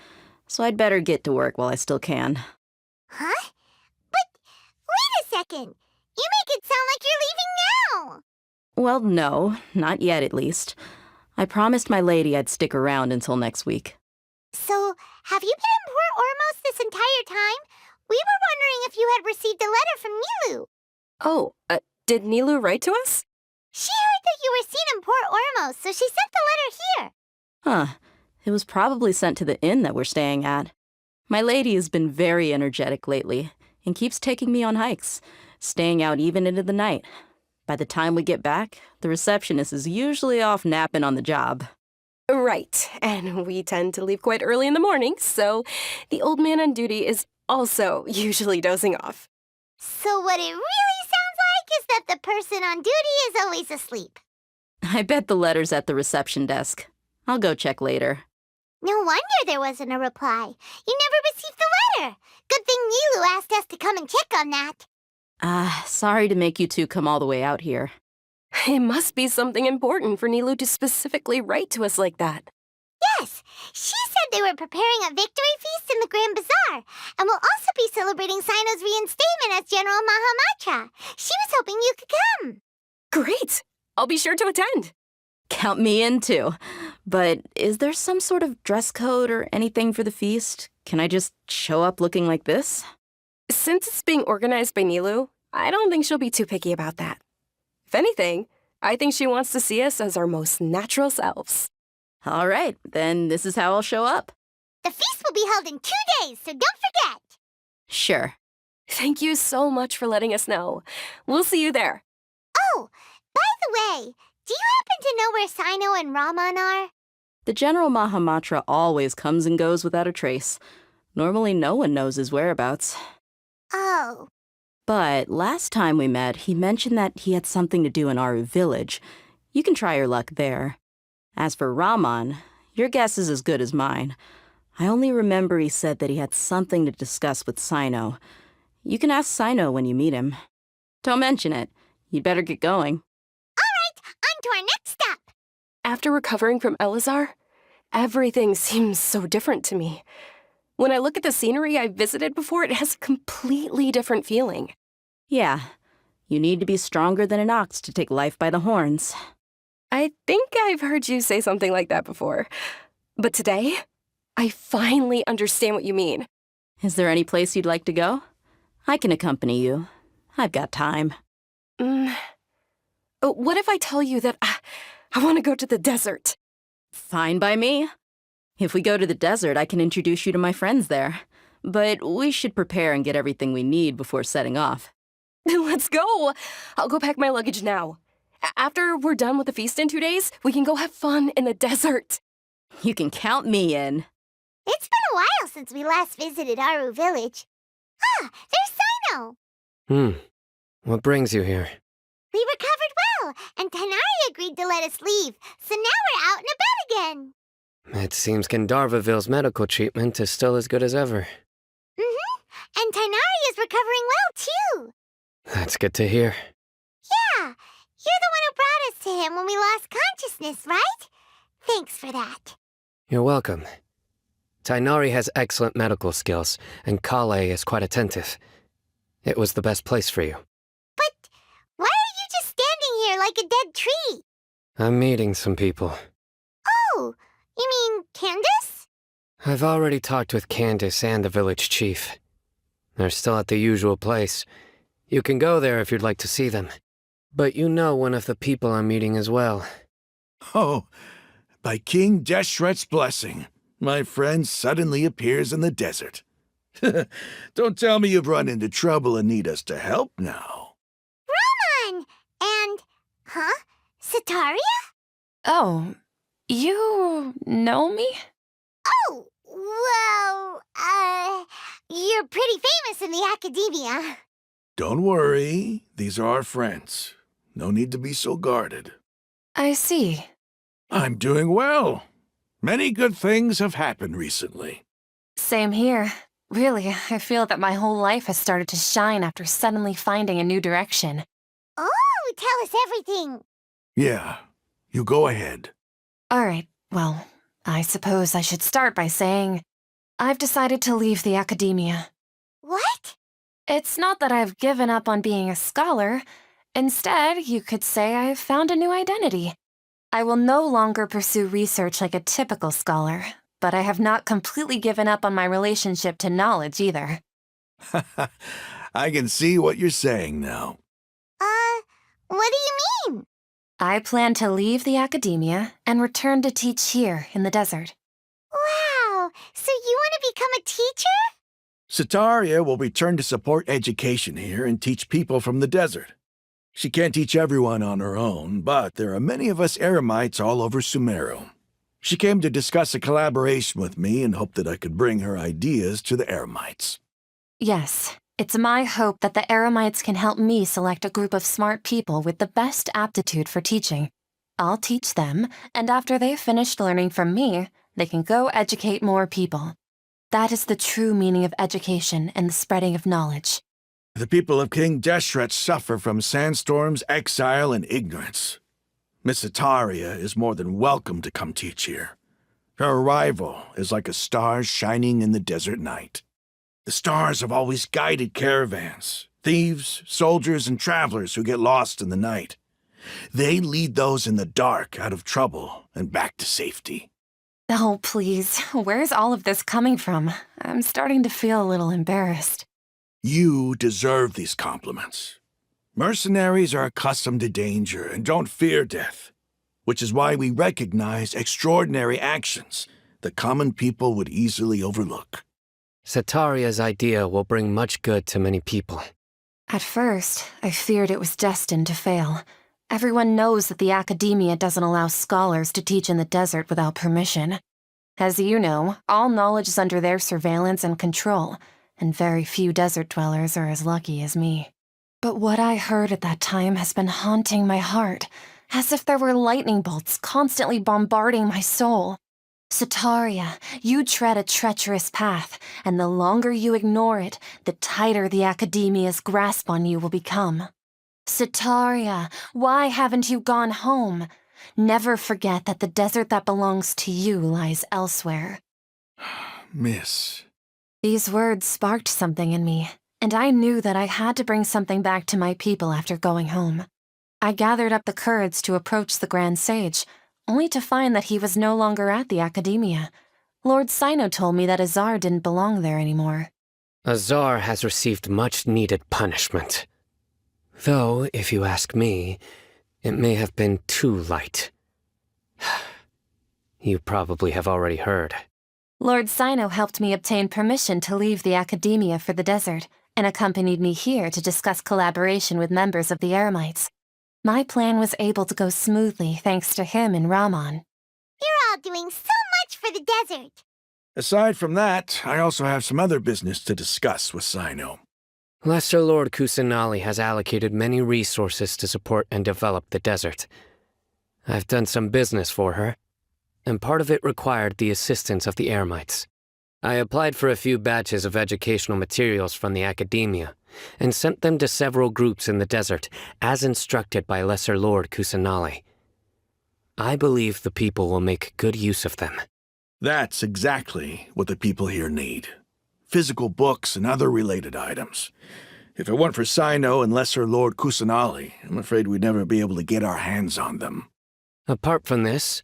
So I'd better get to work while I still can.
Huh? But wait a second. You make it sound like you're leaving now.
Well, no, not yet at least. I promised my lady I'd stick around until next week.
So, have you been in Port Ormos this entire time? We were wondering if you had received a letter from Nilu.
Oh, did Nilu write to us?
She heard that you were seen in Port Ormos, so she sent the letter here.
Huh. It was probably sent to the inn that we're staying at. My lady has been very energetic lately and keeps taking me on hikes, staying out even into the night. By the time we get back, the receptionist is usually off napping on the job.
Right, and we tend to leave quite early in the morning, so the old man on duty is also usually dozing off.
So what it really sounds like is that the person on duty is always asleep.
I bet the letter's at the reception desk. I'll go check later.
No wonder there wasn't a reply. You never received the letter. Good thing Nilu asked us to come and check on that.
Sorry to make you two come all the way out here.
It must be something important for Nilu to specifically write to us like that.
Yes, she said they were preparing a victory feast in the Grand Bazaar, and will also be celebrating Sino's reinstatement as General Mahamatra. She was hoping you could come.
Great! I'll be sure to attend.
Count me in too. But is there some sort of dress code or anything for the feast? Can I just show up looking like this?
Since it's being organized by Nilu, I don't think she'll be too picky about that. If anything, I think she wants to see us as our most natural selves.
All right, then this is how I'll show up.
The feast will be held in 2 days, so don't forget.
Sure.
Thank you so much for letting us know. We'll see you there.
Oh, by the way, do you happen to know where Sino and Raman are?
The General Mahamatra always comes and goes without a trace. Normally no one knows his whereabouts.
Oh.
But last time we met, he mentioned that he had something to do in Aru Village. You can try your luck there. As for Raman, your guess is as good as mine. I only remember he said that he had something to discuss with Sino. You can ask Sino when you meet him. Don't mention it. You'd better get going.
All right, on to our next step.
After recovering from Elazar, everything seems so different to me. When I look at the scenery I visited before, it has a completely different feeling.
Yeah, you need to be stronger than an ox to take life by the horns.
I think I've heard you say something like that before. But today, I finally understand what you mean.
Is there any place you'd like to go? I can accompany you. I've got time.
What if I tell you that I want to go to the desert?
Fine by me. If we go to the desert, I can introduce you to my friends there. But we should prepare and get everything we need before setting off.
Let's go! I'll go pack my luggage now. After we're done with the feast in 2 days, we can go have fun in the desert.
You can count me in.
It's been a while since we last visited Aru Village. Ah, there's Sino.
What brings you here?
We recovered well, and Tanari agreed to let us leave, so now we're out and about again.
It seems Gandharvaville's medical treatment is still as good as ever.
And Tanari is recovering well, too.
That's good to hear.
Yeah, you're the one who brought us to him when we lost consciousness, right? Thanks for that.
You're welcome. Tainari has excellent medical skills, and Kale is quite attentive. It was the best place for you.
But why are you just standing here like a dead tree?
I'm meeting some people.
Oh, you mean Candace?
I've already talked with Candace and the village chief. They're still at the usual place. You can go there if you'd like to see them. But you know one of the people I'm meeting as well.
Oh, by King Deshret's blessing. My friend suddenly appears in the desert. Don't tell me you've run into trouble and need us to help now.
Roman! And, Sataria?
Oh, you know me?
Oh, well, you're pretty famous in the academia.
Don't worry, these are our friends. No need to be so guarded.
I see.
I'm doing well. Many good things have happened recently.
Same here. Really, I feel that my whole life has started to shine after suddenly finding a new direction.
Oh, tell us everything.
Yeah, you go ahead.
All right, well, I suppose I should start by saying I've decided to leave the academia.
What?
It's not that I've given up on being a scholar. Instead, you could say I've found a new identity. I will no longer pursue research like a typical scholar, but I have not completely given up on my relationship to knowledge either.
I can see what you're saying now.
What do you mean?
I plan to leave the academia and return to teach here in the desert.
Wow, so you want to become a teacher?
Sataria will return to support education here and teach people from the desert. She can't teach everyone on her own, but there are many of us Eremites all over Sumeru. She came to discuss a collaboration with me and hoped that I could bring her ideas to the Eremites.
Yes, it's my hope that the Eremites can help me select a group of smart people with the best aptitude for teaching. I'll teach them, and after they've finished learning from me, they can go educate more people. That is the true meaning of education and the spreading of knowledge.
The people of King Deshret suffer from sandstorms, exile, and ignorance. Miss Sataria is more than welcome to come teach here. Her arrival is like a star shining in the desert night. The stars have always guided caravans, thieves, soldiers, and travelers who get lost in the night. They lead those in the dark out of trouble and back to safety.
Oh, please, where's all of this coming from? I'm starting to feel a little embarrassed.
You deserve these compliments. Mercenaries are accustomed to danger and don't fear death, which is why we recognize extraordinary actions that common people would easily overlook.
Sataria's idea will bring much good to many people.
At first, I feared it was destined to fail. Everyone knows that the academia doesn't allow scholars to teach in the desert without permission. As you know, all knowledge is under their surveillance and control, and very few desert dwellers are as lucky as me. But what I heard at that time has been haunting my heart, as if there were lightning bolts constantly bombarding my soul. Sataria, you tread a treacherous path, and the longer you ignore it, the tighter the academia's grasp on you will become. Sataria, why haven't you gone home? Never forget that the desert that belongs to you lies elsewhere.
Miss.
These words sparked something in me, and I knew that I had to bring something back to my people after going home. I gathered up the courage to approach the Grand Sage, only to find that he was no longer at the academia. Lord Sino told me that Azar didn't belong there anymore.
Azar has received much-needed punishment. Though, if you ask me, it may have been too light. You probably have already heard.
Lord Sino helped me obtain permission to leave the academia for the desert, and accompanied me here to discuss collaboration with members of the Eremites. My plan was able to go smoothly thanks to him and Rahman.
You're all doing so much for the desert.
Aside from that, I also have some other business to discuss with Sino.
Lesser Lord Kusanali has allocated many resources to support and develop the desert. I've done some business for her, and part of it required the assistance of the Eremites. I applied for a few batches of educational materials from the academia, and sent them to several groups in the desert, as instructed by Lesser Lord Kusanali. I believe the people will make good use of them.
That's exactly what the people here need. Physical books and other related items. If it weren't for Sino and Lesser Lord Kusanali, I'm afraid we'd never be able to get our hands on them.
Apart from this,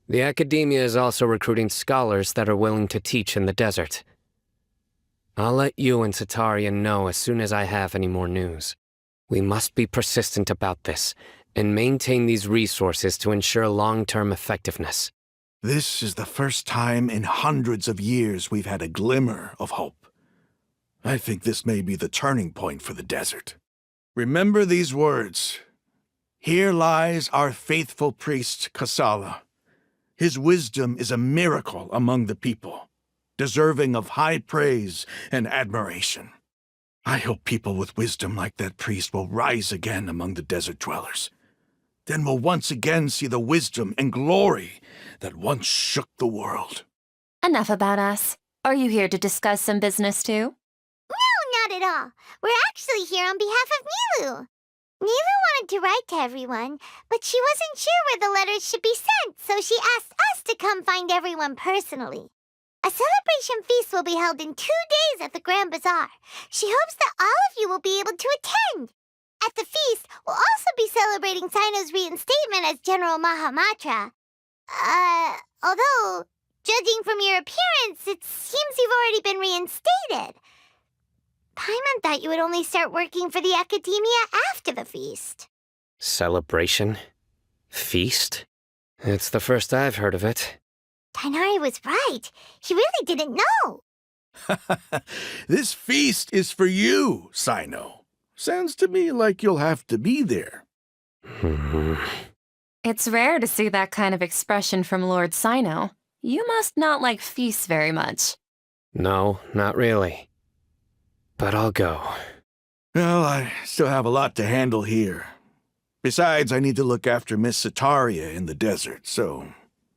the academia is also recruiting scholars that are willing to teach in the desert. I'll let you and Sataria know as soon as I have any more news. We must be persistent about this, and maintain these resources to ensure long-term effectiveness.
This is the first time in hundreds of years we've had a glimmer of hope. I think this may be the turning point for the desert. Remember these words. Here lies our faithful priest, Kasala. His wisdom is a miracle among the people, deserving of high praise and admiration. I hope people with wisdom like that priest will rise again among the desert dwellers. Then we'll once again see the wisdom and glory that once shook the world.
Enough about us. Are you here to discuss some business too?
No, not at all. We're actually here on behalf of Nilu. Nilu wanted to write to everyone, but she wasn't sure where the letters should be sent, so she asked us to come find everyone personally. A celebration feast will be held in 2 days at the Grand Bazaar. She hopes that all of you will be able to attend. At the feast, we'll also be celebrating Sino's reinstatement as General Mahamatra. Although, judging from your appearance, it seems you've already been reinstated. Paimon thought you would only start working for the Academia after the feast.
Celebration? Feast? It's the first I've heard of it.
Tighnari was right. He really didn't know.
This feast is for you, Sino. Sounds to me like you'll have to be there.
It's rare to see that kind of expression from Lord Sino. You must not like feasts very much.
No, not really. But I'll go.
Well, I still have a lot to handle here. Besides, I need to look after Miss Sataria in the desert, so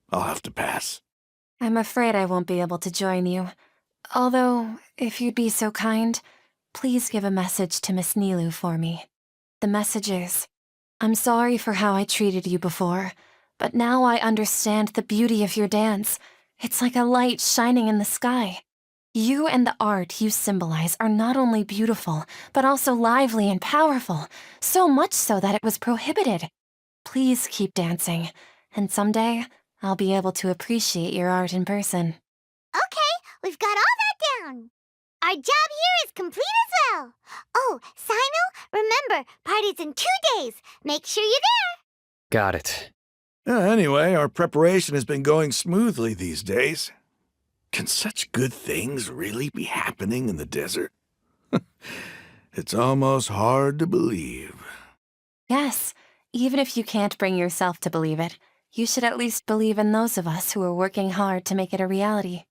I'll have to pass.
I'm afraid I won't be able to join you. Although, if you'd be so kind, please give a message to Miss Nilu for me. The message is, I'm sorry for how I treated you before, but now I understand the beauty of your dance. It's like a light shining in the sky. You and the art you symbolize are not only beautiful, but also lively and powerful, so much so that it was prohibited. Please keep dancing, and someday I'll be able to appreciate your art in person.
Okay, we've got all that down. Our job here is complete as well. Oh, Sino, remember, party's in 2 days. Make sure you're there.
Got it.
Anyway, our preparation has been going smoothly these days. Can such good things really be happening in the desert? It's almost hard to believe.
Yes, even if you can't bring yourself to believe it, you should at least believe in those of us who are working hard to make it a reality.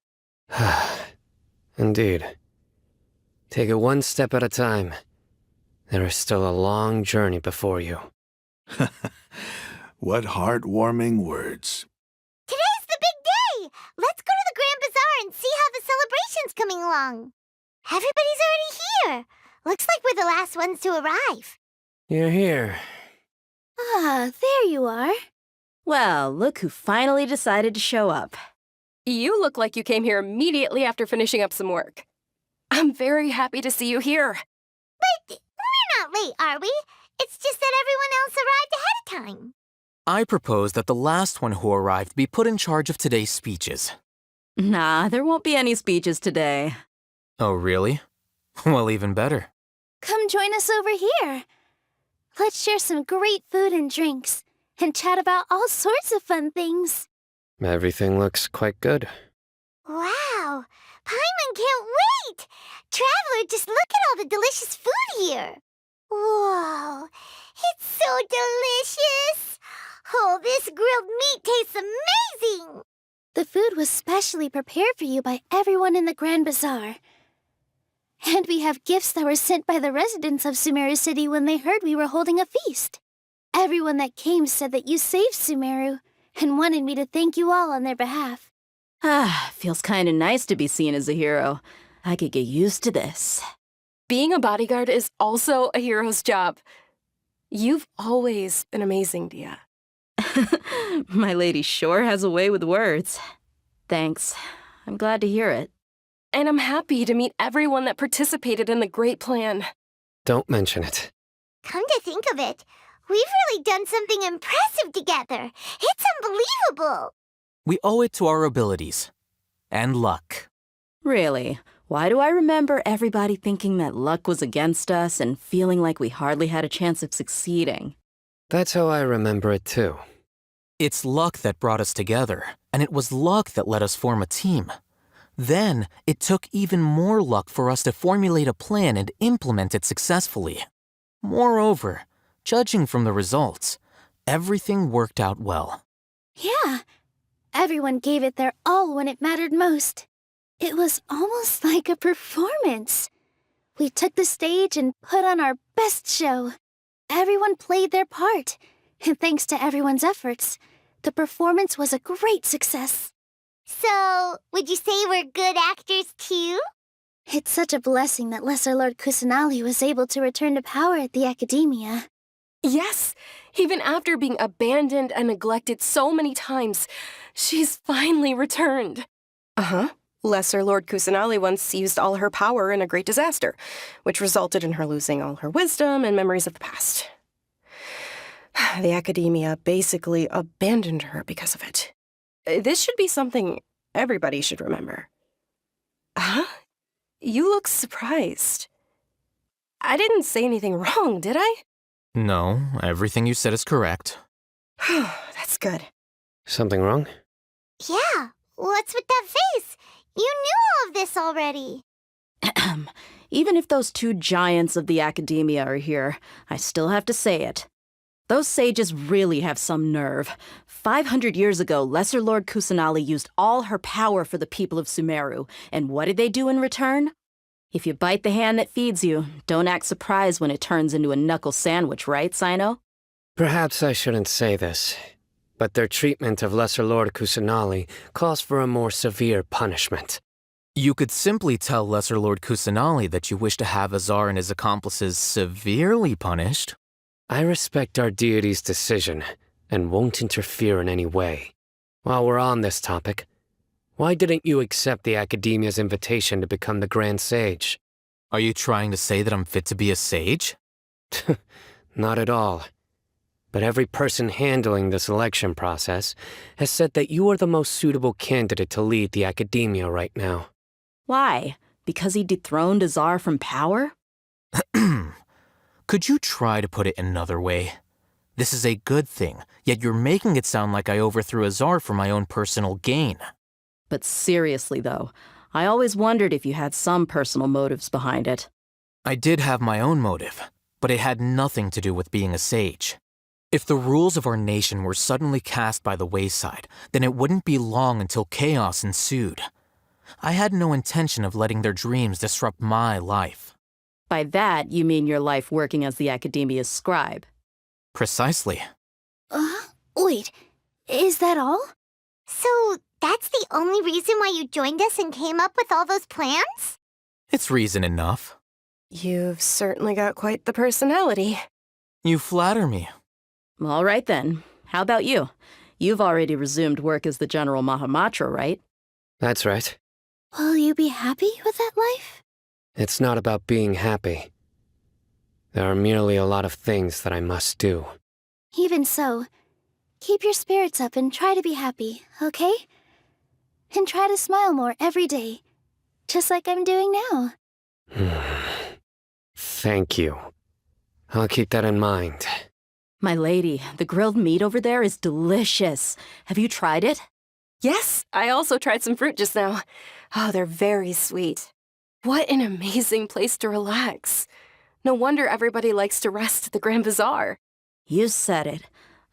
Indeed. Take it one step at a time. There is still a long journey before you.
What heartwarming words.
Today's the big day. Let's go to the Grand Bazaar and see how the celebration's coming along. Everybody's already here. Looks like we're the last ones to arrive.
You're here.
Ah, there you are.
Well, look who finally decided to show up.
You look like you came here immediately after finishing up some work. I'm very happy to see you here.
But we're not late, are we? It's just that everyone else arrived ahead of time.
I propose that the last one who arrived be put in charge of today's speeches.
Nah, there won't be any speeches today.
Oh, really? Well, even better.
Come join us over here. Let's share some great food and drinks, and chat about all sorts of fun things.
Everything looks quite good.
Wow, Paimon can't wait! Traveler, just look at all the delicious food here. Whoa, it's so delicious! Oh, this grilled meat tastes amazing!
The food was specially prepared for you by everyone in the Grand Bazaar. And we have gifts that were sent by the residents of Sumeru City when they heard we were holding a feast. Everyone that came said that you saved Sumeru and wanted me to thank you all on their behalf.
Feels kinda nice to be seen as a hero. I could get used to this.
Being a bodyguard is also a hero's job. You've always been amazing, Dia.
My lady sure has a way with words. Thanks. I'm glad to hear it.
And I'm happy to meet everyone that participated in the great plan.
Don't mention it.
Come to think of it, we've really done something impressive together. It's unbelievable.
We owe it to our abilities. And luck.
Really? Why do I remember everybody thinking that luck was against us and feeling like we hardly had a chance of succeeding?
That's how I remember it too.
It's luck that brought us together, and it was luck that let us form a team. Then, it took even more luck for us to formulate a plan and implement it successfully. Moreover, judging from the results, everything worked out well.
Yeah, everyone gave it their all when it mattered most. It was almost like a performance. We took the stage and put on our best show. Everyone played their part, and thanks to everyone's efforts, the performance was a great success.
So, would you say we're good actors too?
It's such a blessing that Lesser Lord Kusanali was able to return to power at the Academia.
Yes, even after being abandoned and neglected so many times, she's finally returned. Uh-huh. Lesser Lord Kusanali once used all her power in a great disaster, which resulted in her losing all her wisdom and memories of the past. The Academia basically abandoned her because of it. This should be something everybody should remember. Huh? You look surprised. I didn't say anything wrong, did I?
No, everything you said is correct.
That's good.
Something wrong?
Yeah, what's with that face? You knew all of this already.
Even if those two giants of the Academia are here, I still have to say it. Those sages really have some nerve. 500 years ago, Lesser Lord Kusanali used all her power for the people of Sumeru, and what did they do in return? If you bite the hand that feeds you, don't act surprised when it turns into a knuckle sandwich, right, Sino?
Perhaps I shouldn't say this, but their treatment of Lesser Lord Kusanali calls for a more severe punishment.
You could simply tell Lesser Lord Kusanali that you wish to have Azar and his accomplices severely punished.
I respect our deity's decision and won't interfere in any way. While we're on this topic, why didn't you accept the Academia's invitation to become the Grand Sage?
Are you trying to say that I'm fit to be a sage?
Not at all. But every person handling the selection process has said that you are the most suitable candidate to lead the Academia right now.
Why? Because he dethroned Azar from power?
Could you try to put it another way? This is a good thing, yet you're making it sound like I overthrew Azar for my own personal gain.
But seriously, though, I always wondered if you had some personal motives behind it.
I did have my own motive, but it had nothing to do with being a sage. If the rules of our nation were suddenly cast by the wayside, then it wouldn't be long until chaos ensued. I had no intention of letting their dreams disrupt my life.
By that, you mean your life working as the Academia's scribe.
Precisely.
Wait, is that all?
So, that's the only reason why you joined us and came up with all those plans?
It's reason enough.
You've certainly got quite the personality.
You flatter me.
All right then. How about you? You've already resumed work as the General Mahamatra, right?
That's right.
Will you be happy with that life?
It's not about being happy. There are merely a lot of things that I must do.
Even so, keep your spirits up and try to be happy, okay? And try to smile more every day, just like I'm doing now.
Thank you. I'll keep that in mind.
My lady, the grilled meat over there is delicious. Have you tried it?
Yes, I also tried some fruit just now. Oh, they're very sweet. What an amazing place to relax. No wonder everybody likes to rest at the Grand Bazaar.
You said it.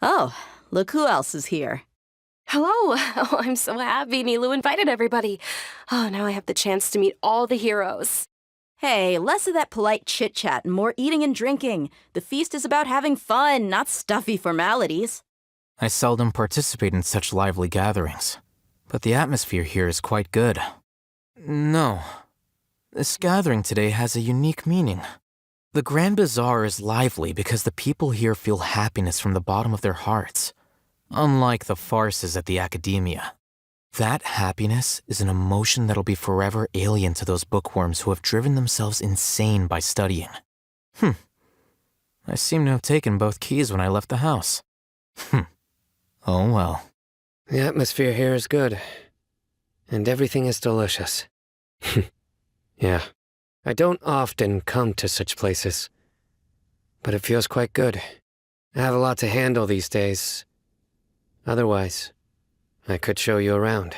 Oh, look who else is here.
Hello. Oh, I'm so happy Nilu invited everybody. Oh, now I have the chance to meet all the heroes.
Hey, less of that polite chit-chat and more eating and drinking. The feast is about having fun, not stuffy formalities.
I seldom participate in such lively gatherings, but the atmosphere here is quite good. No. This gathering today has a unique meaning. The Grand Bazaar is lively because the people here feel happiness from the bottom of their hearts, unlike the farces at the Academia. That happiness is an emotion that'll be forever alien to those bookworms who have driven themselves insane by studying. I seem to have taken both keys when I left the house. Oh well.
The atmosphere here is good, and everything is delicious. Yeah, I don't often come to such places, but it feels quite good. I have a lot to handle these days. Otherwise, I could show you around.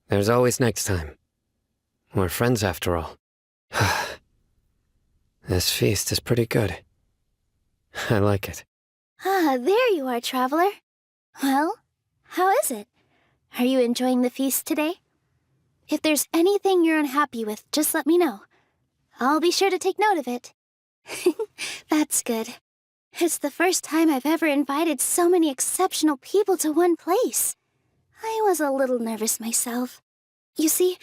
There's always next time. We're friends after all. This feast is pretty good. I like it.
Ah, there you are, traveler. Well, how is it? Are you enjoying the feast today? If there's anything you're unhappy with, just let me know. I'll be sure to take note of it. That's good. It's the first time I've ever invited so many exceptional people to one place. I was a little nervous myself. You see,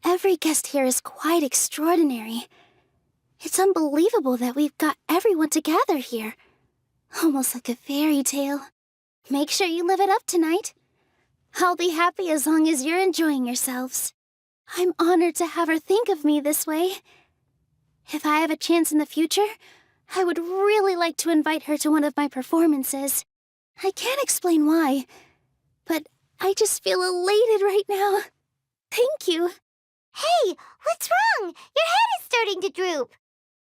every guest here is quite extraordinary. It's unbelievable that we've got everyone together here. Almost like a fairy tale. Make sure you live it up tonight. I'll be happy as long as you're enjoying yourselves. I'm honored to have her think of me this way. If I have a chance in the future, I would really like to invite her to one of my performances. I can't explain why, but I just feel elated right now. Thank you.
Hey, what's wrong? Your head is starting to droop.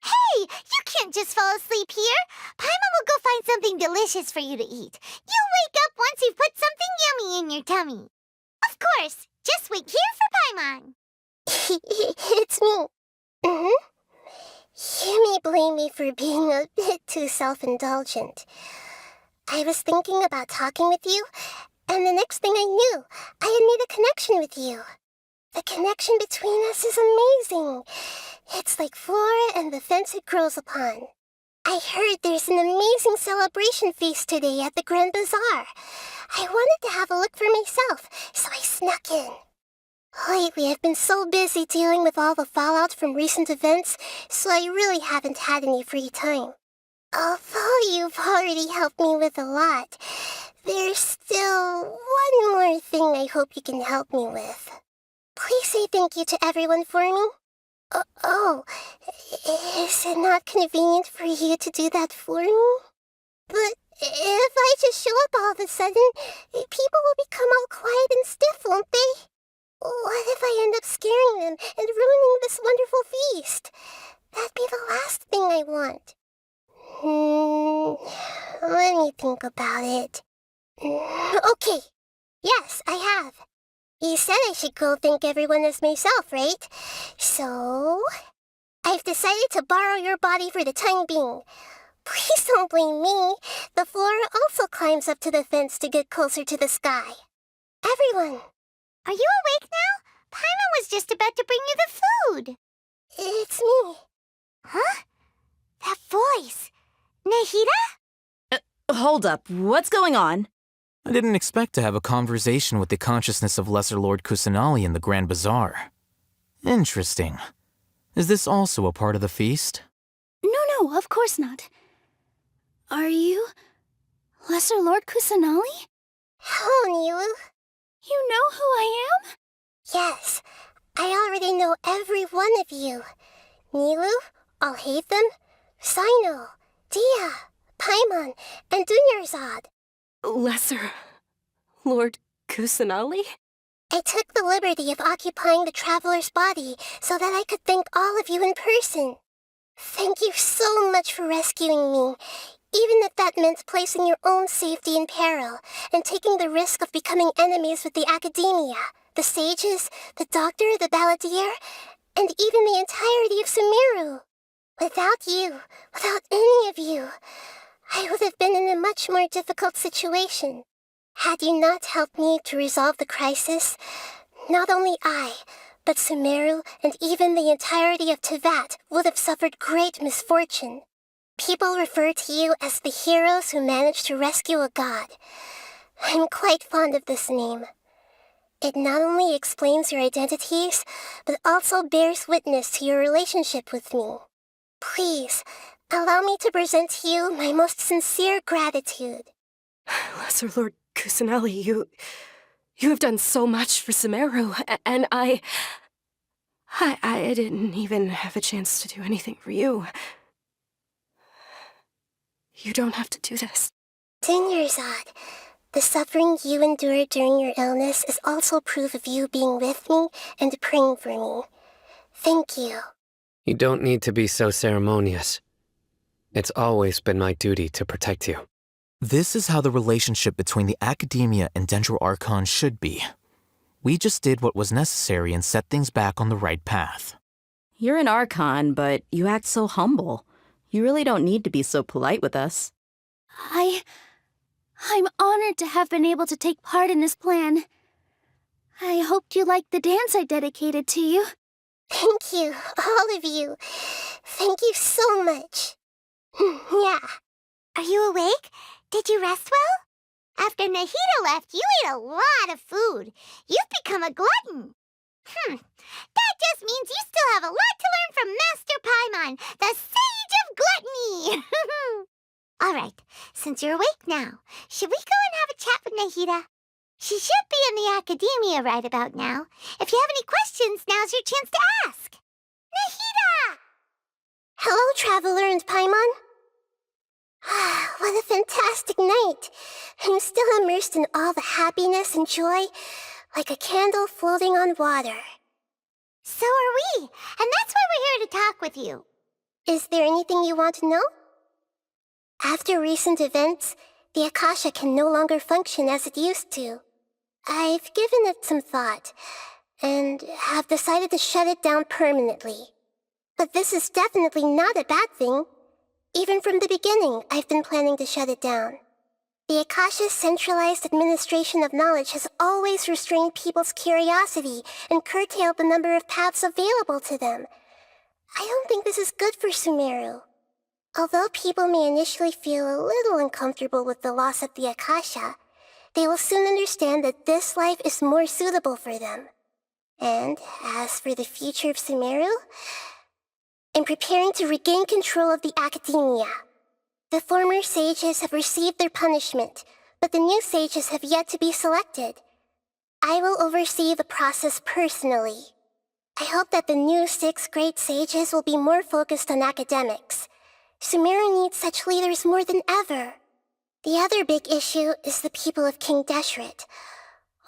Hey, you can't just fall asleep here. Paimon will go find something delicious for you to eat. You'll wake up once you've put something yummy in your tummy. Of course, just wait here for Paimon.
It's me. You may blame me for being a bit too self-indulgent. I was thinking about talking with you, and the next thing I knew, I had made a connection with you. The connection between us is amazing. It's like flora and the fence it grows upon. I heard there's an amazing celebration feast today at the Grand Bazaar. I wanted to have a look for myself, so I snuck in. Lately, I've been so busy dealing with all the fallout from recent events, so I really haven't had any free time. Although you've already helped me with a lot, there's still one more thing I hope you can help me with. Please say thank you to everyone for me. Is it not convenient for you to do that for me? But if I just show up all of a sudden, people will become all quiet and stiff, won't they? What if I end up scaring them and ruining this wonderful feast? That'd be the last thing I want. Let me think about it. Okay. Yes, I have. You said I should go thank everyone as myself, right? So, I've decided to borrow your body for the time being. Please don't blame me. The flora also climbs up to the fence to get closer to the sky. Everyone.
Are you awake now? Paimon was just about to bring you the food.
It's me.
Huh? That voice. Nahida?
Hold up. What's going on?
I didn't expect to have a conversation with the consciousness of Lesser Lord Kusanali in the Grand Bazaar. Interesting. Is this also a part of the feast?
No, of course not. Are you Lesser Lord Kusanali?
Hello, Nilu.
You know who I am?
Yes, I already know every one of you. Nilu, Alhaitham, Sino, Dia, Paimon, and Dunyarzad.
Lesser Lord Kusanali?
I took the liberty of occupying the traveler's body so that I could thank all of you in person. Thank you so much for rescuing me, even if that meant placing your own safety in peril and taking the risk of becoming enemies with the academia, the sages, the doctor, the balladeer, and even the entirety of Sumeru. Without you, without any of you, I would have been in a much more difficult situation. Had you not helped me to resolve the crisis, not only I, but Sumeru and even the entirety of Tevat would have suffered great misfortune. People refer to you as the heroes who managed to rescue a god. I'm quite fond of this name. It not only explains your identities, but also bears witness to your relationship with me. Please, allow me to present to you my most sincere gratitude.
Lesser Lord Kusanali, you have done so much for Sumeru, and I didn't even have a chance to do anything for you. You don't have to do this.
Dunyarzad, the suffering you endured during your illness is also proof of you being with me and praying for me. Thank you.
You don't need to be so ceremonious. It's always been my duty to protect you.
This is how the relationship between the Academia and Dendro Archon should be. We just did what was necessary and set things back on the right path.
You're an Archon, but you act so humble. You really don't need to be so polite with us.
I'm honored to have been able to take part in this plan. I hoped you liked the dance I dedicated to you.
Thank you, all of you. Thank you so much. Yeah.
Are you awake? Did you rest well? After Nahida left, you ate a lot of food. You've become a glutton. That just means you still have a lot to learn from Master Paimon, the Sage of Gluttony! All right, since you're awake now, should we go and have a chat with Nahida? She should be in the Academia right about now. If you have any questions, now's your chance to ask. Nahida!
Hello, Traveler and Paimon. What a fantastic night. I'm still immersed in all the happiness and joy, like a candle floating on water.
So are we, and that's why we're here to talk with you.
Is there anything you want to know? After recent events, the Akasha can no longer function as it used to. I've given it some thought, and have decided to shut it down permanently. But this is definitely not a bad thing. Even from the beginning, I've been planning to shut it down. The Akasha's centralized administration of knowledge has always restrained people's curiosity and curtailed the number of paths available to them. I don't think this is good for Sumeru. Although people may initially feel a little uncomfortable with the loss of the Akasha, they will soon understand that this life is more suitable for them. And as for the future of Sumeru, I'm preparing to regain control of the Academia. The former sages have received their punishment, but the new sages have yet to be selected. I will oversee the process personally. I hope that the new 6 great sages will be more focused on academics. Sumeru needs such leaders more than ever. The other big issue is the people of King Deshret.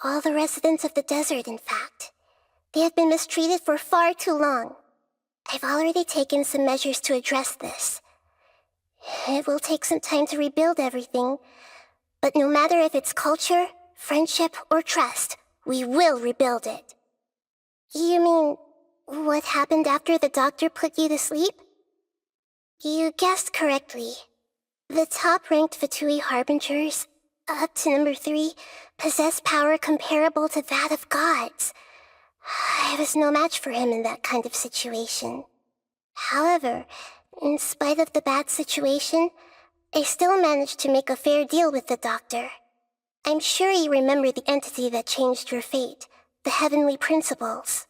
All the residents of the desert, in fact. They have been mistreated for far too long. I've already taken some measures to address this. It will take some time to rebuild everything, but no matter if it's culture, friendship, or trust, we will rebuild it. You mean, what happened after the doctor put you to sleep? You guessed correctly. The top-ranked Fatui Harbingers, up to number 3, possess power comparable to that of gods. I was no match for him in that kind of situation. However, in spite of the bad situation, I still managed to make a fair deal with the doctor. I'm sure you remember the entity that changed your fate, the Heavenly Principles.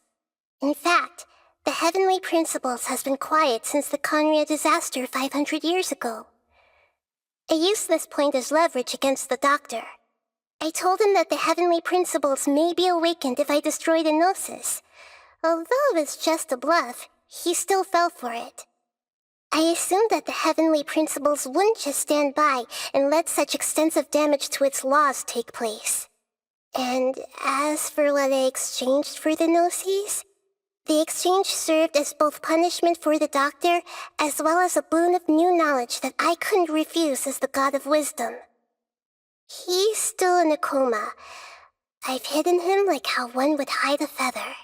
In fact, the Heavenly Principles has been quiet since the Conria disaster 500 years ago. I used this point as leverage against the doctor. I told him that the Heavenly Principles may be awakened if I destroy the Gnosis. Although it was just a bluff, he still fell for it. I assumed that the Heavenly Principles wouldn't just stand by and let such extensive damage to its laws take place. And as for what I exchanged for the Gnosis, the exchange served as both punishment for the doctor as well as a boon of new knowledge that I couldn't refuse as the God of Wisdom. He's still in a coma. I've hidden him like how one would hide a feather.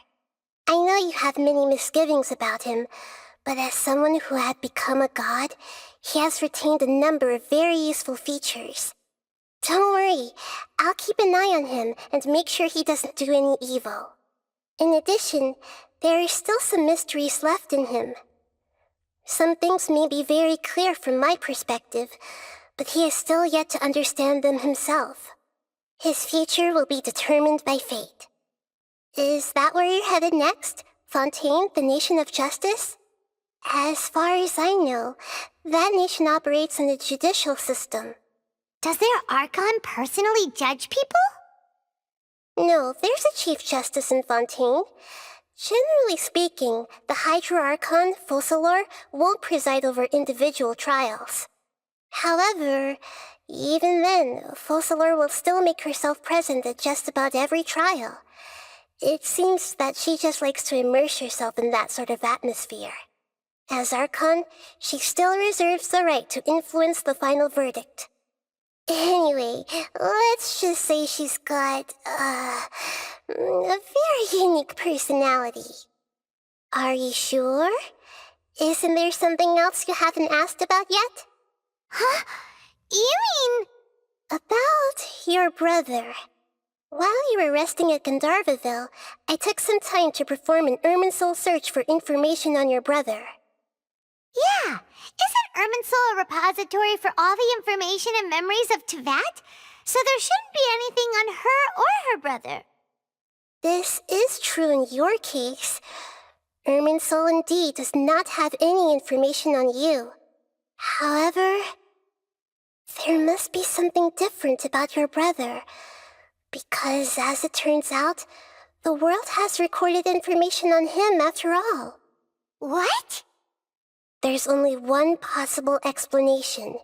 I know you have many misgivings about him, but as someone who had become a god, he has retained a number of very useful features. Don't worry, I'll keep an eye on him and make sure he doesn't do any evil. In addition, there are still some mysteries left in him. Some things may be very clear from my perspective, but he is still yet to understand them himself. His future will be determined by fate. Is that where you're headed next? Fontaine, the Nation of Justice? As far as I know, that nation operates in a judicial system.
Does their Archon personally judge people?
No, there's a Chief Justice in Fontaine. Generally speaking, the Hydra Archon, Focalor, won't preside over individual trials. However, even then, Focalor will still make herself present at just about every trial. It seems that she just likes to immerse herself in that sort of atmosphere. As Archon, she still reserves the right to influence the final verdict. Anyway, let's just say she's got, a very unique personality. Are you sure? Isn't there something else you haven't asked about yet?
Huh? You mean...
About your brother. While you were resting at Gandharvaville, I took some time to perform an Irminsul search for information on your brother.
Yeah, isn't Irminsul a repository for all the information and memories of Teyvat? So there shouldn't be anything on her or her brother.
This is true in your case. Irminsul indeed does not have any information on you. However, there must be something different about your brother, because as it turns out, the world has recorded information on him after all.
What?
There's only one possible explanation.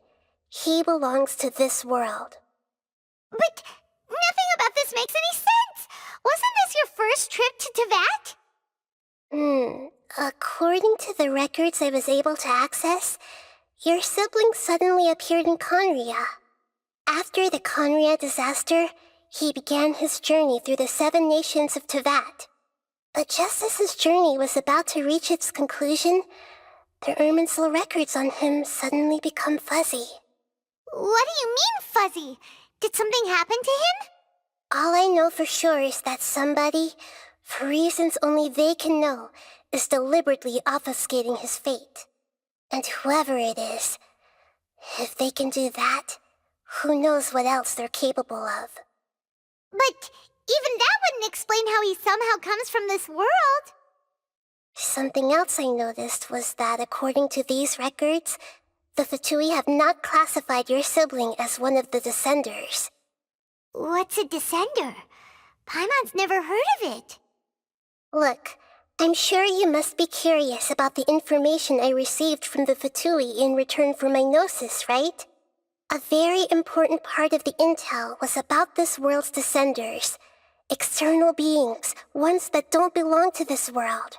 He belongs to this world.
But nothing about this makes any sense! Wasn't this your first trip to Teyvat?
According to the records I was able to access, your sibling suddenly appeared in Conria. After the Conria disaster, he began his journey through the 7 nations of Teyvat. But just as his journey was about to reach its conclusion, the Irminsul records on him suddenly become fuzzy.
What do you mean, fuzzy? Did something happen to him?
All I know for sure is that somebody, for reasons only they can know, is deliberately obfuscating his fate. And whoever it is, if they can do that, who knows what else they're capable of.
But even that wouldn't explain how he somehow comes from this world.
Something else I noticed was that according to these records, the Fatui have not classified your sibling as one of the Descenders.
What's a Descender? Paimon's never heard of it.
Look, I'm sure you must be curious about the information I received from the Fatui in return for my gnosis, right? A very important part of the intel was about this world's Descenders. External beings, ones that don't belong to this world.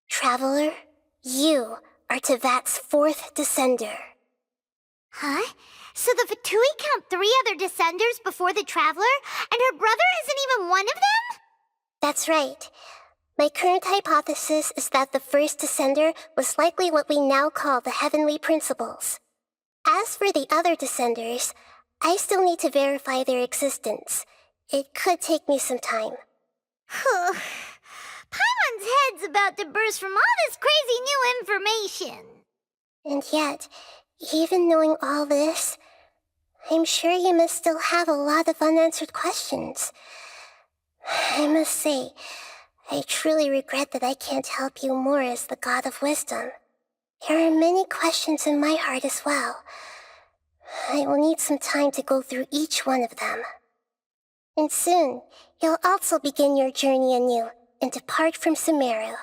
Traveler, you are Teyvat's 4th Descender.
Huh? So the Fatui count 3 other Descenders before the Traveler, and her brother isn't even one of them?
That's right. My current hypothesis is that the first Descender was likely what we now call the Heavenly Principles. As for the other Descenders, I still need to verify their existence. It could take me some time.
Paimon's head's about to burst from all this crazy new information.
And yet, even knowing all this, I'm sure you must still have a lot of unanswered questions. I must say, I truly regret that I can't help you more as the God of Wisdom. There are many questions in my heart as well. I will need some time to go through each one of them. And soon, you'll also begin your journey anew and depart from Sumeru.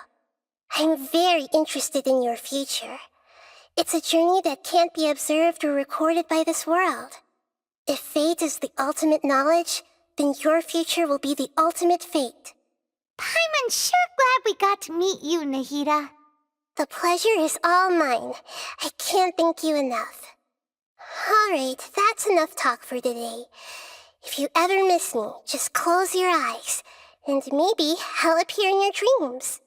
I'm very interested in your future. It's a journey that can't be observed or recorded by this world. If fate is the ultimate knowledge, then your future will be the ultimate fate.
Paimon's sure glad we got to meet you, Nahida.
The pleasure is all mine. I can't thank you enough. Alright, that's enough talk for today. If you ever miss me, just close your eyes, and maybe I'll appear in your dreams.